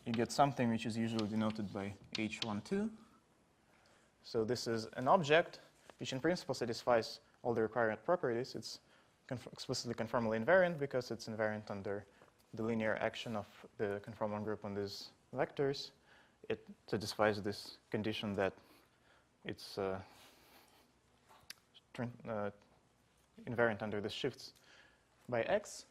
you get something which is usually denoted by H12. So this is an object which in principle satisfies all the required properties. It's explicitly conformally invariant because it's invariant under the linear action of the conformal group on these vectors. It satisfies this condition that it's invariant under the shifts by x.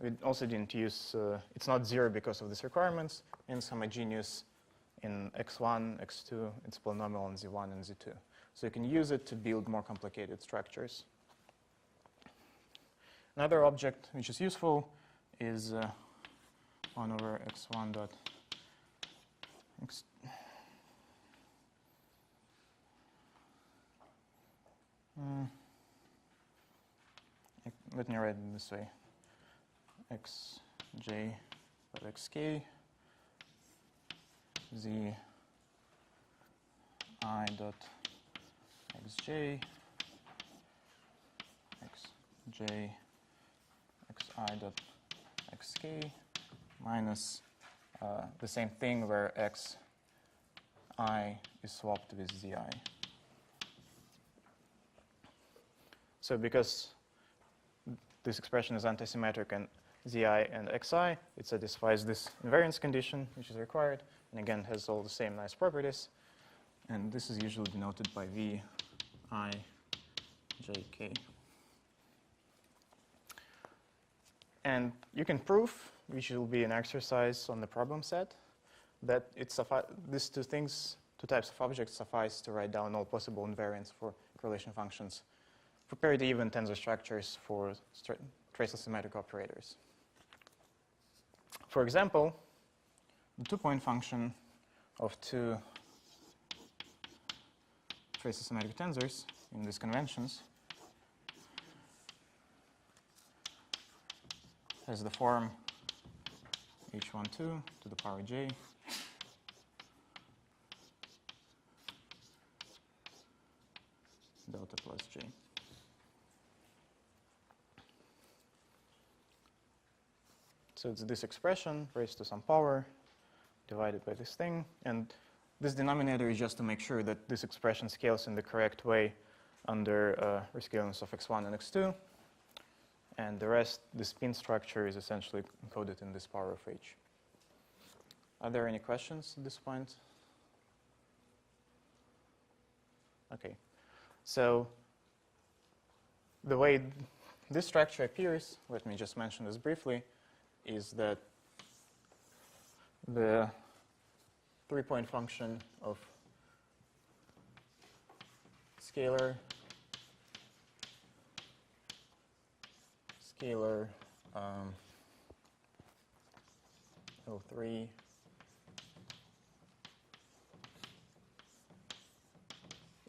We also didn't use, it's not 0 because of these requirements, and it's homogeneous in x1, x2, it's polynomial in z1 and z2. So you can use it to build more complicated structures. Another object which is useful is 1 over x1 dot x. Let me write it this way. Xj dot xk z I dot xj xj xi dot xk minus the same thing where x I is swapped with Zi. So because this expression is antisymmetric and Zi and Xi, it satisfies this invariance condition, which is required, and again has all the same nice properties. And this is usually denoted by V, I, J, K. And you can prove, which will be an exercise on the problem set, that these two types of objects suffice to write down all possible invariants for correlation functions for period-even tensor structures for traceless symmetric operators. For example, the two-point function of two traceless symmetric tensors in these conventions has the form h12 to the power j delta plus j. So it's this expression raised to some power divided by this thing. And this denominator is just to make sure that this expression scales in the correct way under rescalings of x1 and x2. And the rest, the spin structure is essentially encoded in this power of h. Are there any questions at this point? Okay. So the way this structure appears, let me just mention this briefly, is that the three-point function of scalar O3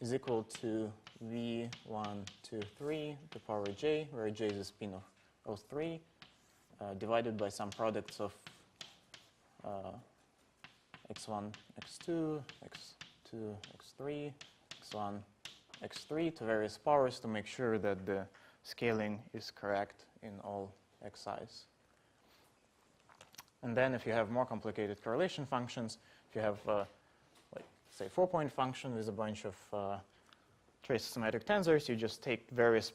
is equal to V1, 2, 3 to the power j, where j is a spin of O3, divided by some products of x1, x2, x2, x3, x1, x3 to various powers to make sure that the scaling is correct in all xi's. And then if you have more complicated correlation functions, if you have, like, say, 4-point function with a bunch of traceless symmetric tensors, you just take various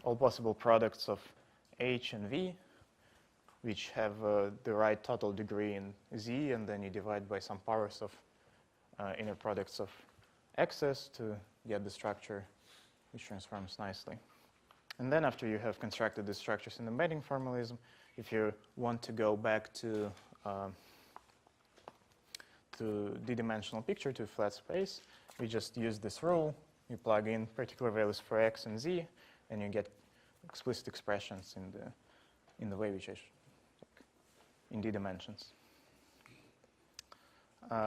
all possible products of h and v, which have the right total degree in z, and then you divide by some powers of inner products of x's to get the structure which transforms nicely. And then after you have constructed the structures in embedding formalism, if you want to go back to d-dimensional picture, to flat space, you just use this rule. You plug in particular values for x and z, and you get explicit expressions in the way which I in d dimensions. Can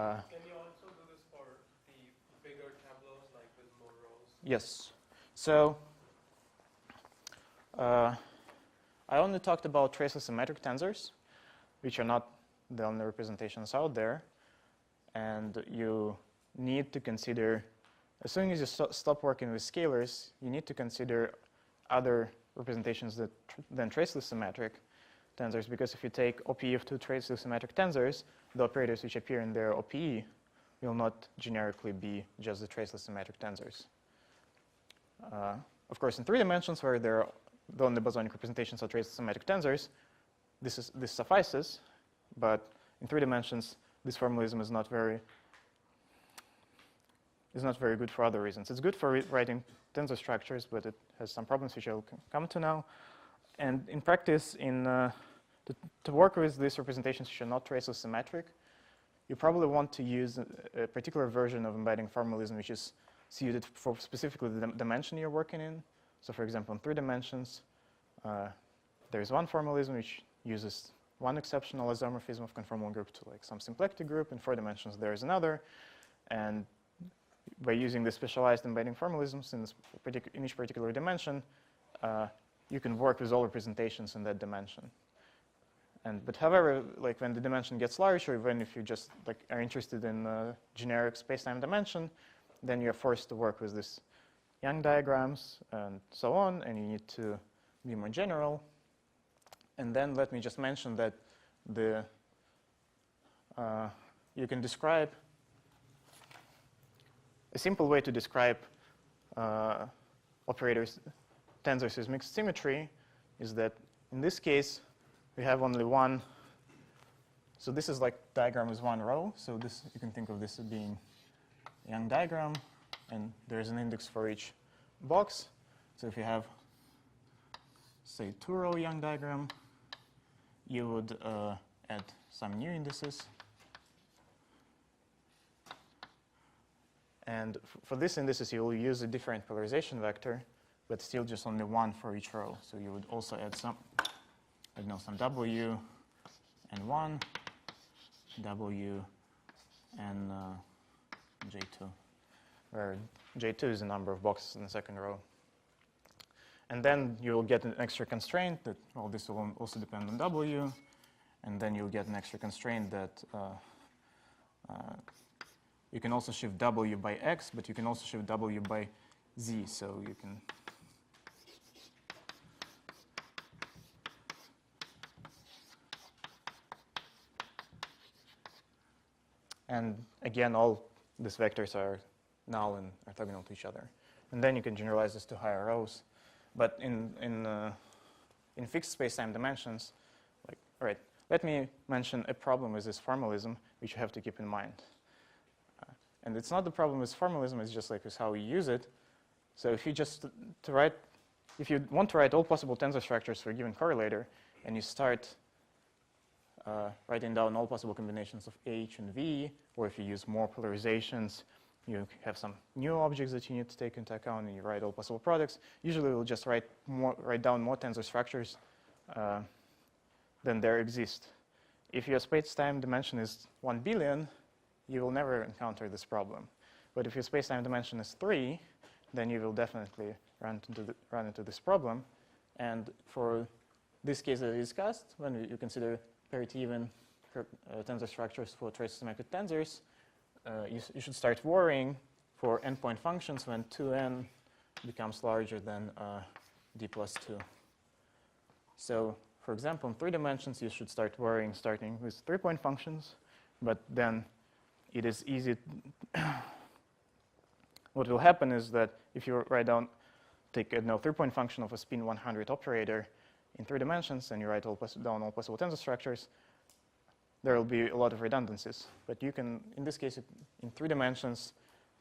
you also do this for the bigger tableaus, like with more rows? Yes. So I only talked about traceless symmetric tensors, which are not the only representations out there. And you need to consider, as soon as you stop working with scalars, you need to consider other representations than traceless symmetric tensors, because if you take OPE of two traceless symmetric tensors, the operators which appear in their OPE will not generically be just the traceless symmetric tensors. Of course, in 3 dimensions, where there are the only bosonic representations of traceless symmetric tensors, this suffices. But in 3 dimensions, this formalism is not very good for other reasons. It's good for writing tensor structures, but it has some problems which I'll come to now. And in practice, to work with these representations which are not traceless symmetric, you probably want to use a particular version of embedding formalism which is suited for specifically the dimension you're working in. So for example, in 3 dimensions, there is one formalism which uses one exceptional isomorphism of conformal group to like some symplectic group. In 4 dimensions, there is another. And by using the specialized embedding formalisms in each particular dimension, you can work with all representations in that dimension. But however, like when the dimension gets large, or even if you just like are interested in generic spacetime dimension, then you're forced to work with these Young diagrams and so on, and you need to be more general. And then let me just mention that you can describe a simple way to describe operators, tensors with mixed symmetry is that in this case, we have only one. So this is like diagram with one row. So this, you can think of this as being a Young diagram, and there's an index for each box. So if you have, say, 2-row Young diagram, you would add some new indices. And for this indices, you will use a different polarization vector, but still just only one for each row. So you would also add some, I don't know, some W and 1, W and J2, where J2 is the number of boxes in the second row. And then you'll get an extra constraint that, well, this will also depend on W. And then you'll get an extra constraint that you can also shift W by X, but you can also shift W by Z. So you can. And again, all these vectors are null and orthogonal to each other. And then you can generalize this to higher rows. But in fixed space-time dimensions, like, all right, let me mention a problem with this formalism, which you have to keep in mind. And it's not the problem with formalism, it's just like with how we use it. So if you just if you want to write all possible tensor structures for a given correlator, and you start writing down all possible combinations of H and V, or if you use more polarizations, you have some new objects that you need to take into account, and you write all possible products. Usually, we'll just write down more tensor structures than there exist. If your space-time dimension is 1 billion, you will never encounter this problem. But if your space-time dimension is 3, then you will definitely run into this problem. And for this case that we discussed, when you consider parity-even tensor structures for trace-symmetric tensors, you should start worrying for endpoint functions when 2n becomes larger than d plus 2. So, for example, in 3 dimensions, you should start worrying starting with 3-point functions, but then it is easy. What will happen is that if you take a 3-point function of a spin 100 operator in 3 dimensions, and you write down all possible tensor structures, there will be a lot of redundancies. But you can, in this case, in 3 dimensions,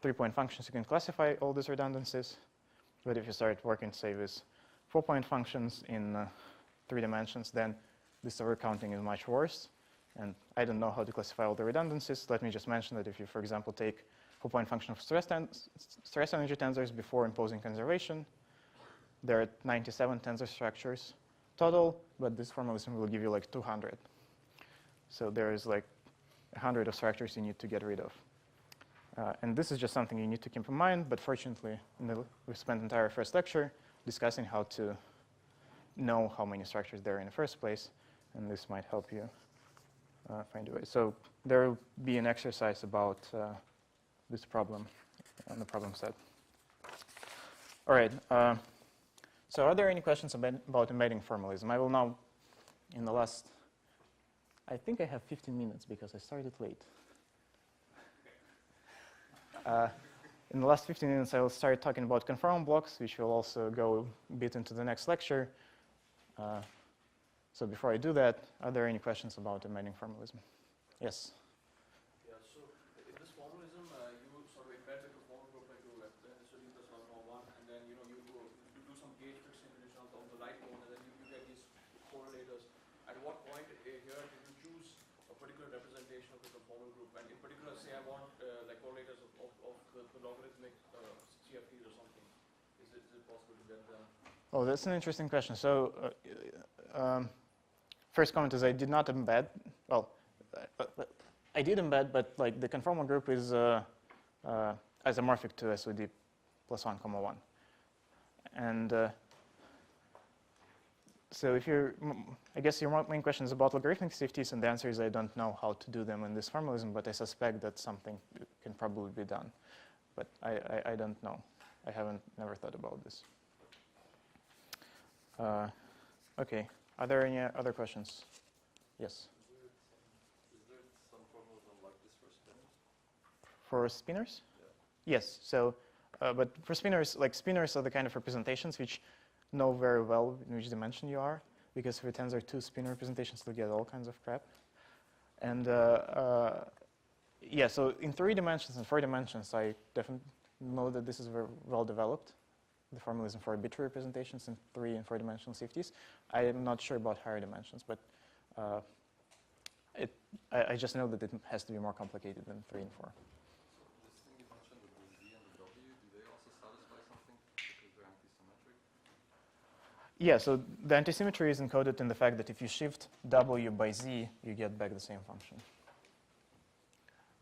3-point functions, you can classify all these redundancies. But if you start working, say, with 4-point functions in 3 dimensions, then this overcounting is much worse. And I don't know how to classify all the redundancies. Let me just mention that if you, for example, take 4-point function of stress energy tensors before imposing conservation, there are 97 tensor structures total, but this formalism will give you like 200. So there is like 100 of structures you need to get rid of. And this is just something you need to keep in mind, but fortunately, we spent the entire first lecture discussing how to know how many structures there are in the first place, and this might help you find a way. So there will be an exercise about this problem on the problem set. All right. So are there any questions about embedding formalism? I will now, in the last, I think I have 15 minutes because I started late. In the last 15 minutes, I will start talking about conformal blocks, which will also go a bit into the next lecture. So before I do that, are there any questions about embedding formalism? Yes? Yeah, so in this formalism, you sort of embed the conformal group into SOD plus 1, and then you do some gauge fixing condition on the right node, and then you get these correlators. At what point here did you choose a particular representation of the conformal group? And in particular, say I want like correlators of the logarithmic CFTs or something. Is it possible to get them? Oh, that's an interesting question. So first comment is I did not embed. Well, I did embed, but like the conformal group is isomorphic to SOD plus 1, 1. And so if I guess your main question is about logarithmic CFTs, and the answer is I don't know how to do them in this formalism, but I suspect that something can probably be done. But I don't know. I never thought about this. Okay. Are there any other questions? Yes? Is there some formalism like this for spinners? For spinners? Yeah. Yes. So, but for spinors, like spinors are the kind of representations which know very well in which dimension you are, because for tensor 2 spinor representations, you'll get all kinds of crap. And yeah, so in 3 dimensions and 4 dimensions, I definitely know that this is very well developed, the formalism for arbitrary representations in 3 and 4 dimensional CFTs. I am not sure about higher dimensions, but I just know that it has to be more complicated than 3 and 4. This thing you mentioned, the Z and the W, do they also satisfy something because they're antisymmetric? Yeah, so the antisymmetry is encoded in the fact that if you shift W by Z, you get back the same function.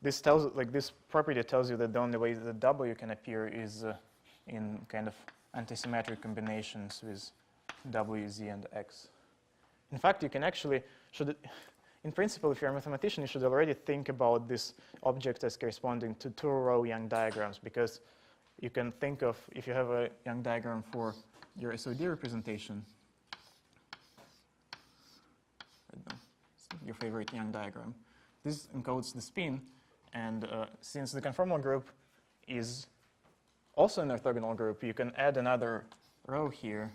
This tells, like, this property tells you that the only way that W can appear is in kind of antisymmetric combinations with W, Z, and X. In fact, you can actually, in principle, if you're a mathematician, you should already think about this object as corresponding to 2-row Young diagrams, because you can think of, if you have a Young diagram for your SOD representation, I don't know, your favorite Young diagram, this encodes the spin, and since the conformal group is also an orthogonal group, you can add another row here,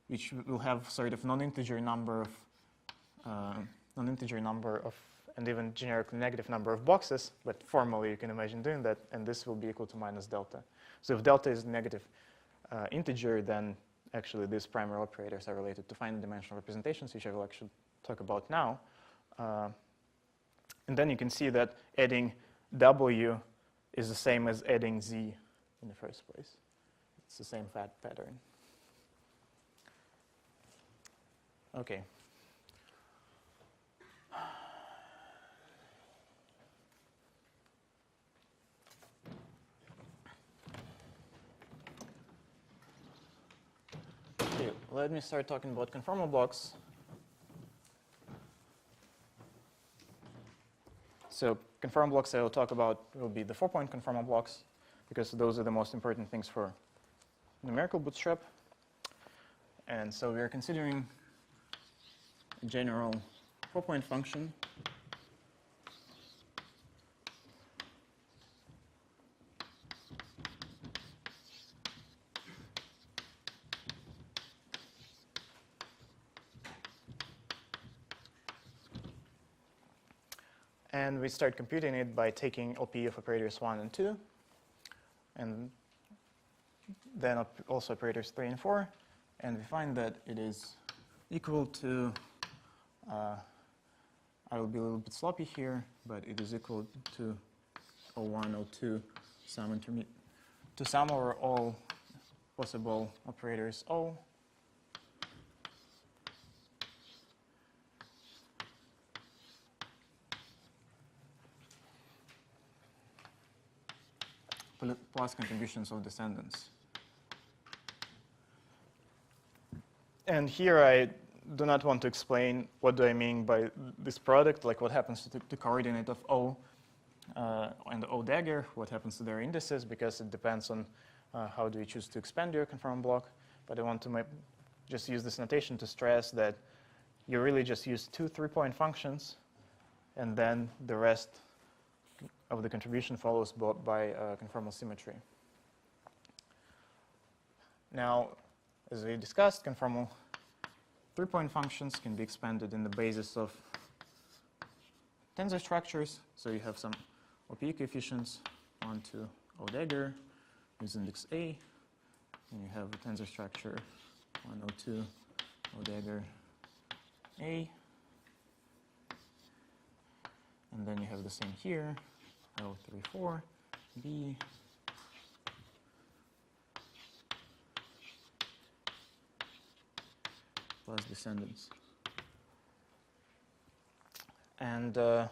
which will have sort of non-integer number of, and even generically negative number of boxes, but formally you can imagine doing that, and this will be equal to minus delta. So if delta is negative integer, then actually these primary operators are related to finite dimensional representations, which I will actually talk about now. And then you can see that adding W is the same as adding Z in the first place. It's the same pattern. Okay. Okay, let me start talking about conformal blocks. So conformal blocks I will talk about will be the 4-point conformal blocks, because those are the most important things for numerical bootstrap. And so we are considering a general 4-point function. And we start computing it by taking OP of operators 1 and 2, and then also operators 3 and 4. And we find that it is equal to, I will be a little bit sloppy here, but it is equal to O1, O2, to sum over all possible operators O. Plus contributions of descendants. And here I do not want to explain what do I mean by this product, like what happens to the coordinate of O and O dagger, what happens to their indices, because it depends on how do you choose to expand your conformal block. But I want to just use this notation to stress that you really just use 2 3-point functions, and then the rest of the contribution follows by conformal symmetry. Now, as we discussed, conformal 3-point functions can be expanded in the basis of tensor structures. So you have some OP coefficients, 1 to O dagger with index A, and you have a tensor structure 1, O2, O dagger A, and then you have the same here. O3, 4, B, plus descendants. And all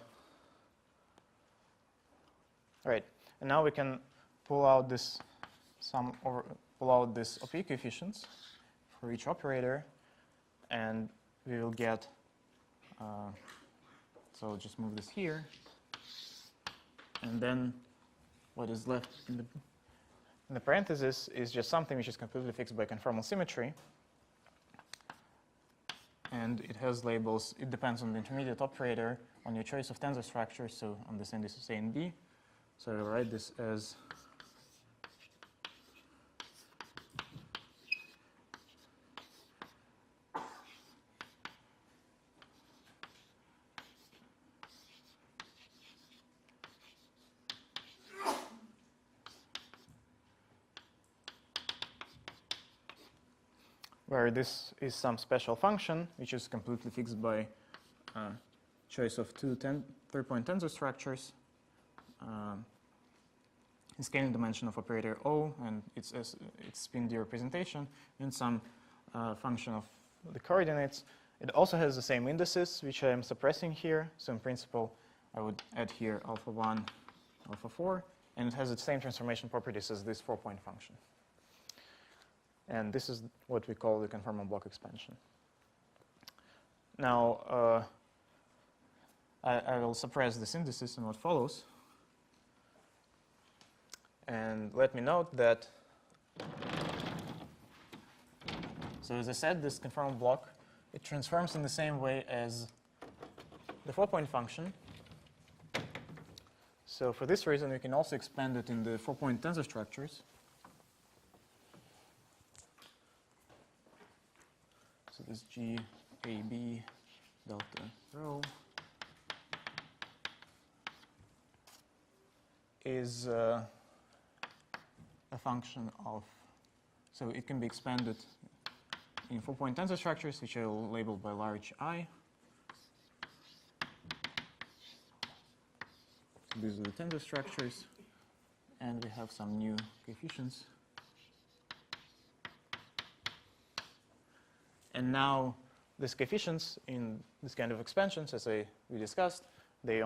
right, and now we can pull out this OP coefficients for each operator, and we will get. So I'll just move this here. And then what is left in the parenthesis is just something which is completely fixed by conformal symmetry. And it has labels. It depends on the intermediate operator, on your choice of tensor structure, so on this indices A and B. So I'll write this as where this is some special function, which is completely fixed by choice of two 3-point tensor structures, in scaling dimension of operator O and its spin D representation, and some function of the coordinates. It also has the same indices, which I am suppressing here. So in principle, I would add here alpha 1, alpha 4, and it has the same transformation properties as this 4-point function. And this is what we call the conformal block expansion. Now, I will suppress this indices in what follows. And let me note that, so as I said, this conformal block, it transforms in the same way as the 4-point function. So for this reason, we can also expand it in the 4-point tensor structures. So this G, A, B, delta, rho is a function of, so it can be expanded in 4-point tensor structures, which I will label by large I. So these are the tensor structures, and we have some new coefficients. And now these coefficients in this kind of expansions, as we discussed, they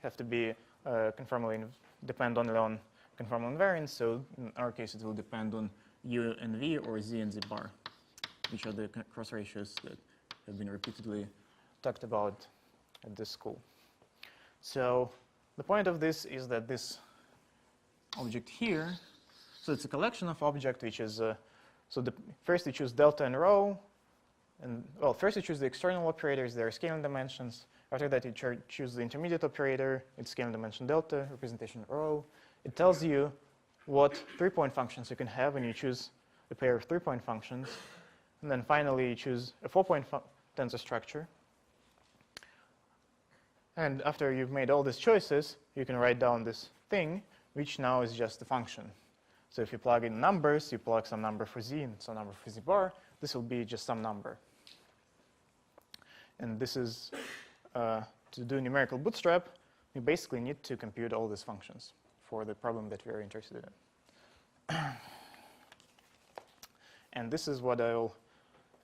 have to be conformally depend only on conformal invariance. So in our case, it will depend on U and V or Z and Z bar, which are the cross ratios that have been repeatedly talked about at this school. So the point of this is that this object here, so it's a collection of objects, which is, first you choose delta and rho. And well, first you choose the external operators, their scaling dimensions. After that, you choose the intermediate operator, its scaling dimension delta, representation rho. It tells you what 3-point functions you can have when you choose a pair of 3-point functions. And then finally, you choose a 4-point tensor structure. And after you've made all these choices, you can write down this thing, which now is just a function. So if you plug in numbers, you plug some number for Z and some number for Z bar, this will be just some number. And this is, to do numerical bootstrap, you basically need to compute all these functions for the problem that we are interested in. And this is what I'll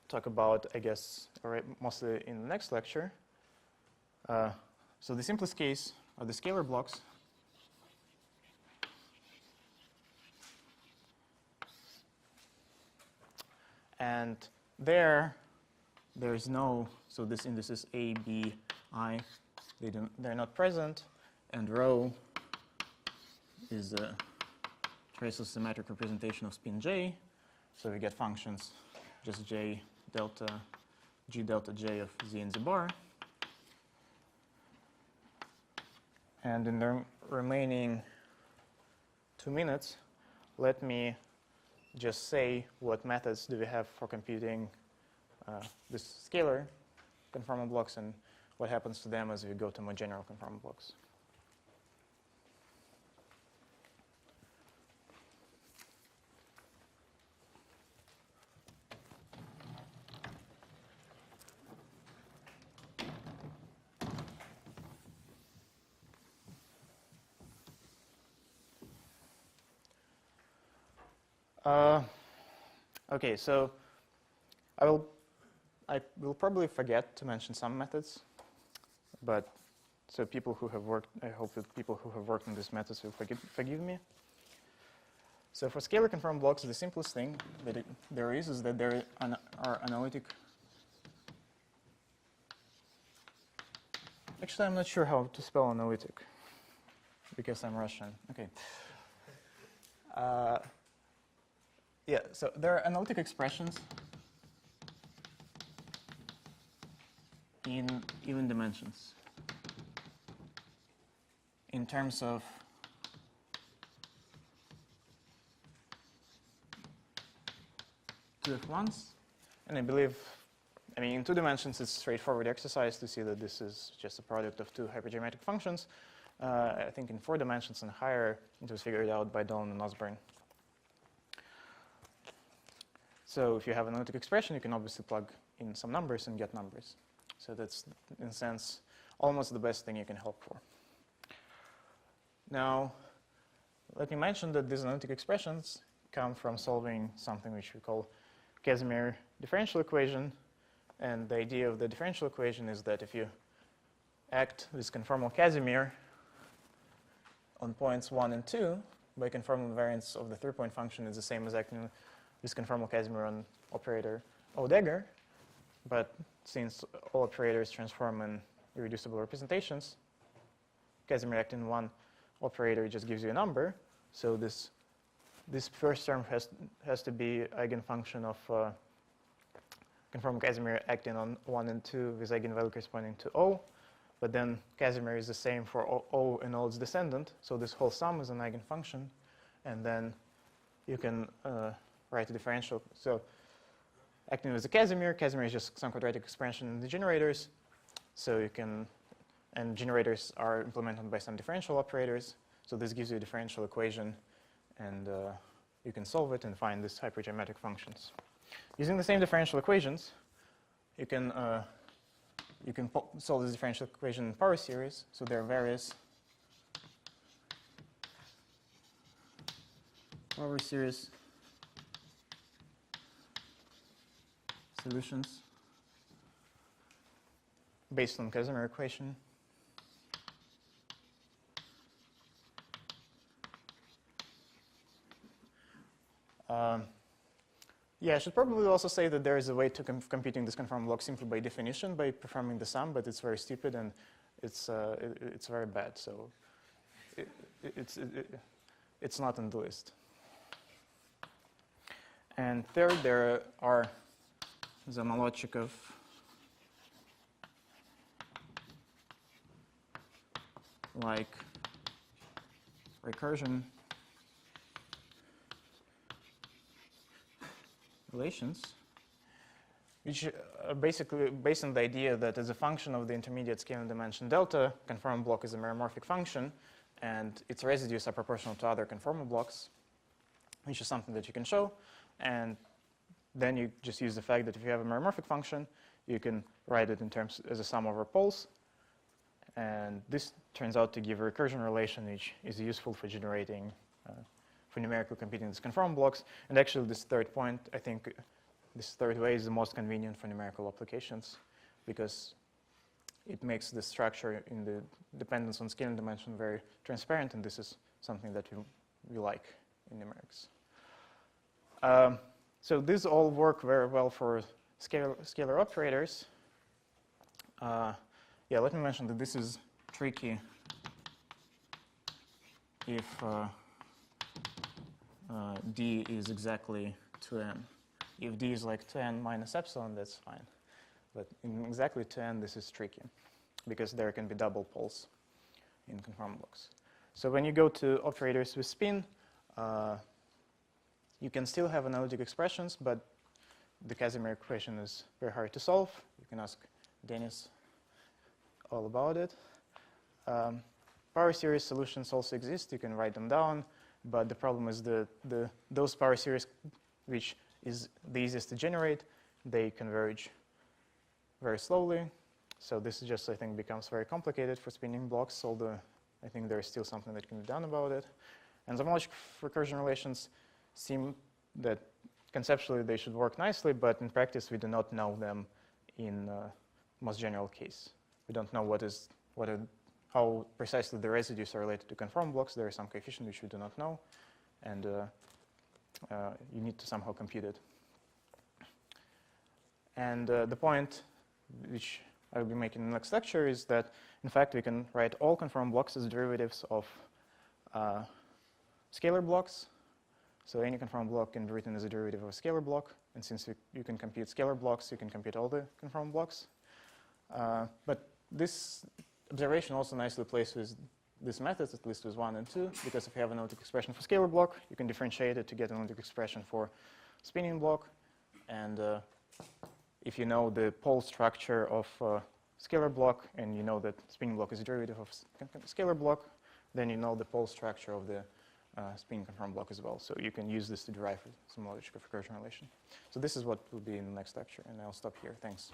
talk about, I guess, mostly in the next lecture. So the simplest case are the scalar blocks. And there's no, so this indices A, B, I, they're not present, and rho is a traceless symmetric representation of spin J. So we get functions just J delta, G delta J of Z and Z bar. And in the remaining 2 minutes, let me just say what methods do we have for computing this scalar conformal blocks and what happens to them as we go to more general conformal blocks. Okay, so I will probably forget to mention some methods, but so people who have worked, I hope that people who have worked on these methods will forgive me. So for scalar conformal blocks, the simplest thing that there is that there are analytic. Actually, I'm not sure how to spell analytic because I'm Russian. Okay. Yeah, so there are analytic expressions in even dimensions in terms of 2f1s. And I believe, I mean, in 2 dimensions, it's a straightforward exercise to see that this is just a product of 2 hypergeometric functions. I think in 4 dimensions and higher, it was figured out by Dolan and Osborne. So if you have an analytic expression, you can obviously plug in some numbers and get numbers. So that's, in a sense, almost the best thing you can hope for. Now, let me mention that these analytic expressions come from solving something which we call Casimir differential equation. And the idea of the differential equation is that if you act with conformal Casimir on points 1 and 2, by conformal invariance of the 3-point function is the same as acting with conformal Casimir on operator O dagger. But since all operators transform in irreducible representations, Casimir acting one operator just gives you a number. So this first term has to be eigenfunction of conformal Casimir acting on 1 and 2 with eigenvalue corresponding to O. But then Casimir is the same for O and O its descendant. So this whole sum is an eigenfunction. And then you can write a differential. So acting with the Casimir is just some quadratic expansion in the generators. So you can, and generators are implemented by some differential operators. So this gives you a differential equation. And you can solve it and find these hypergeometric functions. Using the same differential equations, you can solve this differential equation in power series. So there are various power series solutions based on Casimir equation. Yeah, I should probably also say that there is a way to computing this conformal block simply by definition, by performing the sum, but it's very stupid and it's very bad. So it's not on the list. And third, there are the logic of like recursion relations, which are basically based on the idea that as a function of the intermediate scaling dimension delta, conformal block is a meromorphic function, and its residues are proportional to other conformal blocks, which is something that you can show. And then you just use the fact that if you have a meromorphic function, you can write it in terms as a sum over poles. And this turns out to give a recursion relation, which is useful for generating for numerically computing these conformal blocks. And actually, this third point, I think this third way is the most convenient for numerical applications because it makes the structure in the dependence on scaling dimension very transparent, and this is something that we like in numerics. So these all work very well for scalar operators. Yeah, let me mention that this is tricky if d is exactly 2n. If d is like 2n minus epsilon, that's fine. But in exactly 2n, this is tricky because there can be double poles in conformal blocks. So when you go to operators with spin, you can still have analytic expressions, but the Casimir equation is very hard to solve. You can ask Dennis all about it. Power series solutions also exist. You can write them down. But the problem is those power series, which is the easiest to generate, they converge very slowly. So this is just, I think, becomes very complicated for spinning blocks, although I think there is still something that can be done about it. And the homologic recursion relations seem that conceptually they should work nicely, but in practice we do not know them in most general case. We don't know how precisely the residues are related to conformal blocks. There is some coefficient which we do not know, and you need to somehow compute it. And the point which I will be making in the next lecture is that, in fact, we can write all conformal blocks as derivatives of scalar blocks. So any conformal block can be written as a derivative of a scalar block. And since you can compute scalar blocks, you can compute all the conformal blocks. But this observation also nicely plays with these methods, at least with 1 and 2, because if you have an analytic expression for scalar block, you can differentiate it to get an analytic expression for spinning block. And if you know the pole structure of scalar block, and you know that spinning block is a derivative of scalar block, then you know the pole structure of the spinning conformal block as well. So you can use this to derive some logic of recursion relation. So this is what will be in the next lecture, and I'll stop here. Thanks.